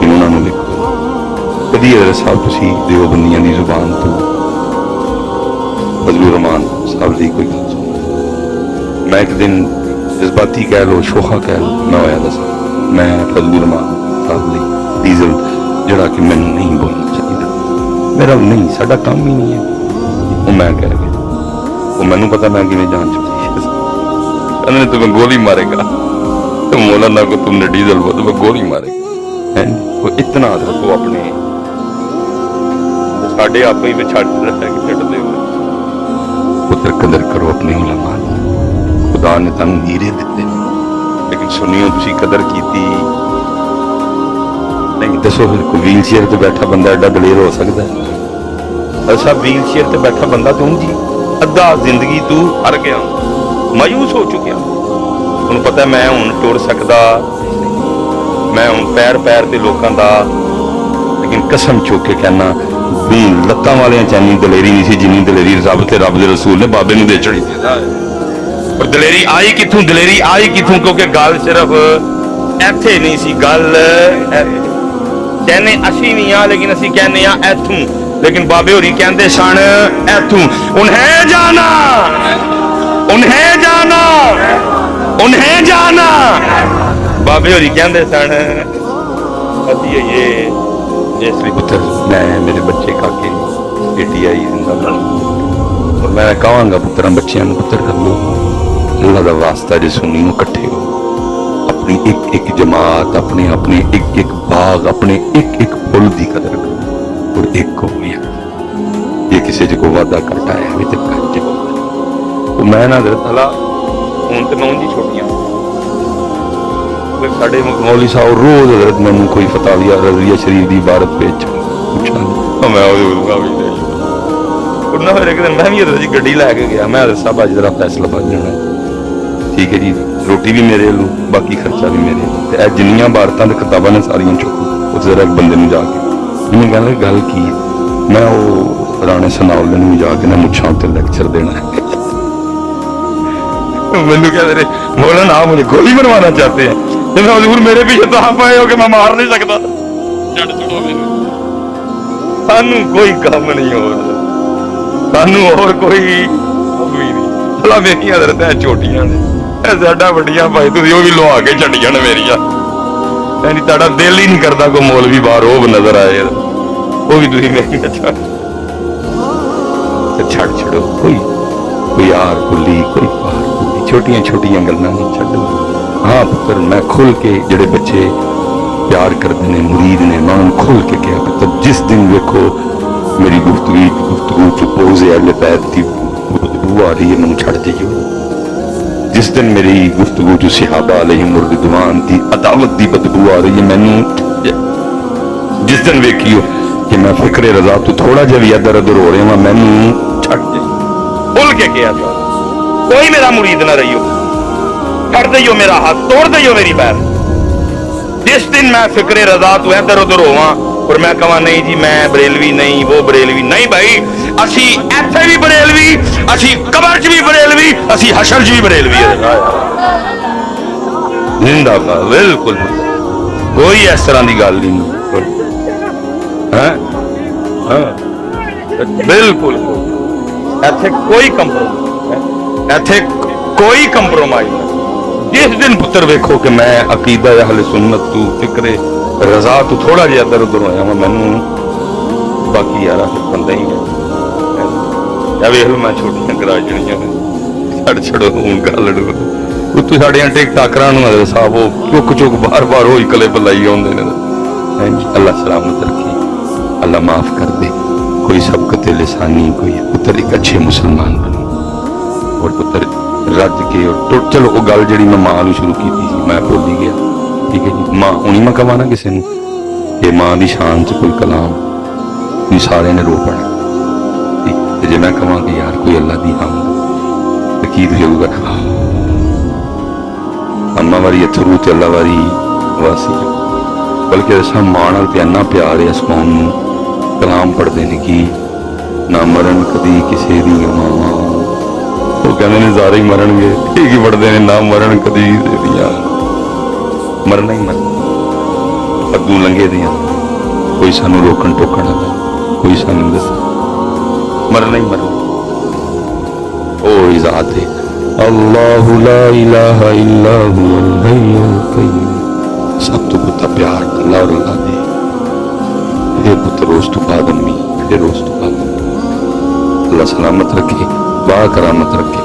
उन्हां नूं देखो कदी अगर साहब तुसीं देवबंदियां दी जुबान तो फजलुर रहमान साहब दी कोई गल सुनो मैं एक दिन जज्बाती कह लो शोखा कह लो मैं होया दस मैं फजलुर रहमान साहब दी डीजल जिहड़ा कि मैनूं नहीं बोलना चाहिए मेरा नहीं साडा काम ही नहीं है वो मैं कह गया वो मैनूं पता मैं किवें जान चुकी है तुम्हें गोली मारेगा तुम मौलाना को तुमने डीजल बोला तुम्हें गोली मारेगा है वो इतना वो अपने साढ़े आप ही में छड़ छड़ते हो पुत्र कदर करो अपने उलमा खुदा ने तुहानूं हीरे दिते लेकिन सुनियो तुसीं कदर कीती नहीं दसो फिर कोई व्हील चेयर ते बैठा बंदा एडा दलेर हो सकता है अच्छा व्हील चेयर ते बैठा बंदा तू जी अद्धा जिंदगी तू हार गया मायूस हो चुकिया उन्हें पता मैं हुण टुर सकदा मैं हुण पैर पैर ते लोकां दा लेकिन कसम चुक के कहना भी लत्तां वालियां चैनी दलेरी नहीं सी जिन्नी दलेरी रब ते रब दे रसूल ने बाबे नूं दे चढ़ी पर दलेरी आई कित्थों क्योंकि गल सिर्फ इत्थे नहीं सी गल कहने असीं नहीं आ लेकिन असीं कहने आ इत्थों लेकिन बाबे होरी कहंदे सन इत्थों उन्हें जाना बाबे होरी कहंदे सन असीं ये इसलिए पुत्र मैं मेरे बच्चे काके बेटी आई जिंदा और मैं कहांगा पुत्रां बच्चियां नूं पुत्र कर लो अल्लाह दा वास्ता जे सुनी नूं इकट्ठे हो अपनी एक एक जमात अपने अपने एक एक बाग अपने एक एक फुल दी कदर करो और एक को ये किसी को वादा करता है अभी तक तो मैं ना अला हूँ तो मैं उंजी छोटियां साढ़े मौलवी साहब रोज हजरत मैनू कोई फताविया रज़विया शरीफ की इबारत पेश मैं एक दिन मैं भी हजरत जी गड्डी लैके गया मैं हजरत साहब अज जरा फैसला बन जाना ठीक है जी रोटी भी मेरे लो बाकी खर्चा भी मेरे जिन्नियां इबारतां ते किताबां ने सारियां चुको उस जरा एक बंदे नूं जाके इन्हें कहना गल की मैं वो राणे सनाउल्ले नूं जाके ना मुछां उत्ते लेक्चर देना है मैनू कहते रहे मौलाना आप मुझे गोली बनवाना चाहते हैं तो मैं हजूर मेरे पीछे तो आप आए हो कि मैं मार नहीं सकता सानू कोई काम नहीं हो सानू और कोई भला मेरी हजरत है छोटियां ने साडा वड्डियां भाई तुसीं वो भी लुहा के छड्डियां ने मेरियां यानी ताड़ा दिल ही नहीं करता कोई मौलवी बाहर वो नजर आए वो भी तुसीं मेरियां छड़ छड़ो कोई यार कुली कोई पार छोटियां छोटियां गल्लां नहीं छड्डो हाँ पुत्र मैं खुल के जेडे बच्चे प्यार करते हैं मुरीद ने मैं उन्होंने खुल के कहा पुत्र जिस दिन देखो मेरी गुफ्तगू पोज अहले बैत की बदबू आ रही है मैं छड़ जाइयो जिस दिन मेरी गुफ्तगू जो सहाबा अलैहिमुर रिदवान की अदावत की बदबू आ रही है मैनू जिस दिन वेखियो कि मैं फिक्रे रजा तू थोड़ा जिहा भी इधर उधर हो रहा मैं मैनू छड़ दे भुल के किया था कोई मेरा मुरीद ना रहियो छड़ दियो मेरा हाथ तोड़ दियो मेरी पैर जिस दिन मैं फिक्रे रजा तू इधर उधर होवां और मैं कहा नहीं जी मैं बरेलवी नहीं वो बरेलवी नहीं भाई असी इत्थे भी बरेलवी असी कबर च भी बरेलवी असी हशर च भी बरेलवी जिंदाबाद बिल्कुल कोई इस तरह की गल नहीं है बिल्कुल इत्थे कोई कंप्रोमाइज नहीं जिस दिन पुत्र वेखो कि मैं अकीदा अहले सुन्नत तू फिक्रे रजा तू थोड़ा जिहा इधर उधर होया मैं मैनू बाकी यार बंदा ही है वेख लो मैं छोटियां करा जड़ियां छड़ छड़ो हूं गल उत्तों साड़ियां टिकटाकरां नूं साहब वो चुक बार बार होई कलिप लाई आउंदे ने अल्लाह सलामत रखे अल्लाह माफ कर दे कोई सबकत लिसानी कोई पुत्र एक अच्छे मुसलमान बने और पुत्र रज के और टुट चलो वो गल जी मैं मां नूं शुरू की थी मैं भुल ही गया ठीक है जी मां हुणी मैं कहा ना किसी नूं ये मां की शान च कोई कलाम भी सारे ने रो पड़ा जे मैं कहा कि यार कोई अल्लाह की हम तो की होगा अम्मा वारी अथरू ते अल्लाह वारी वासी बल्कि असा मां नाल ते इन्ना प्यार है इस कौम नूं कलाम पढ़ते हैं कि ना मरण कदी किसी दी मावां वो कहते हैं सारे ही मरनगे ठीक ही पढ़ते हैं ना मरण कदी दियां मरना ही मरना अगू लंघे दियां कोई सानू रोकन टोकन आवे कोई सानू दस मरना ही मरना ओ इजात है अल्लाहु ला इलाहा इल्ला हुवल हय्युल कय्यूम सब तो पुत्र प्यार अल्लाह और अल्लाह दे फिर पुत्र रोज तो बाद अम्मी फिर रोज तो बाद अल्लाह सलामत रखे बा करामत रखे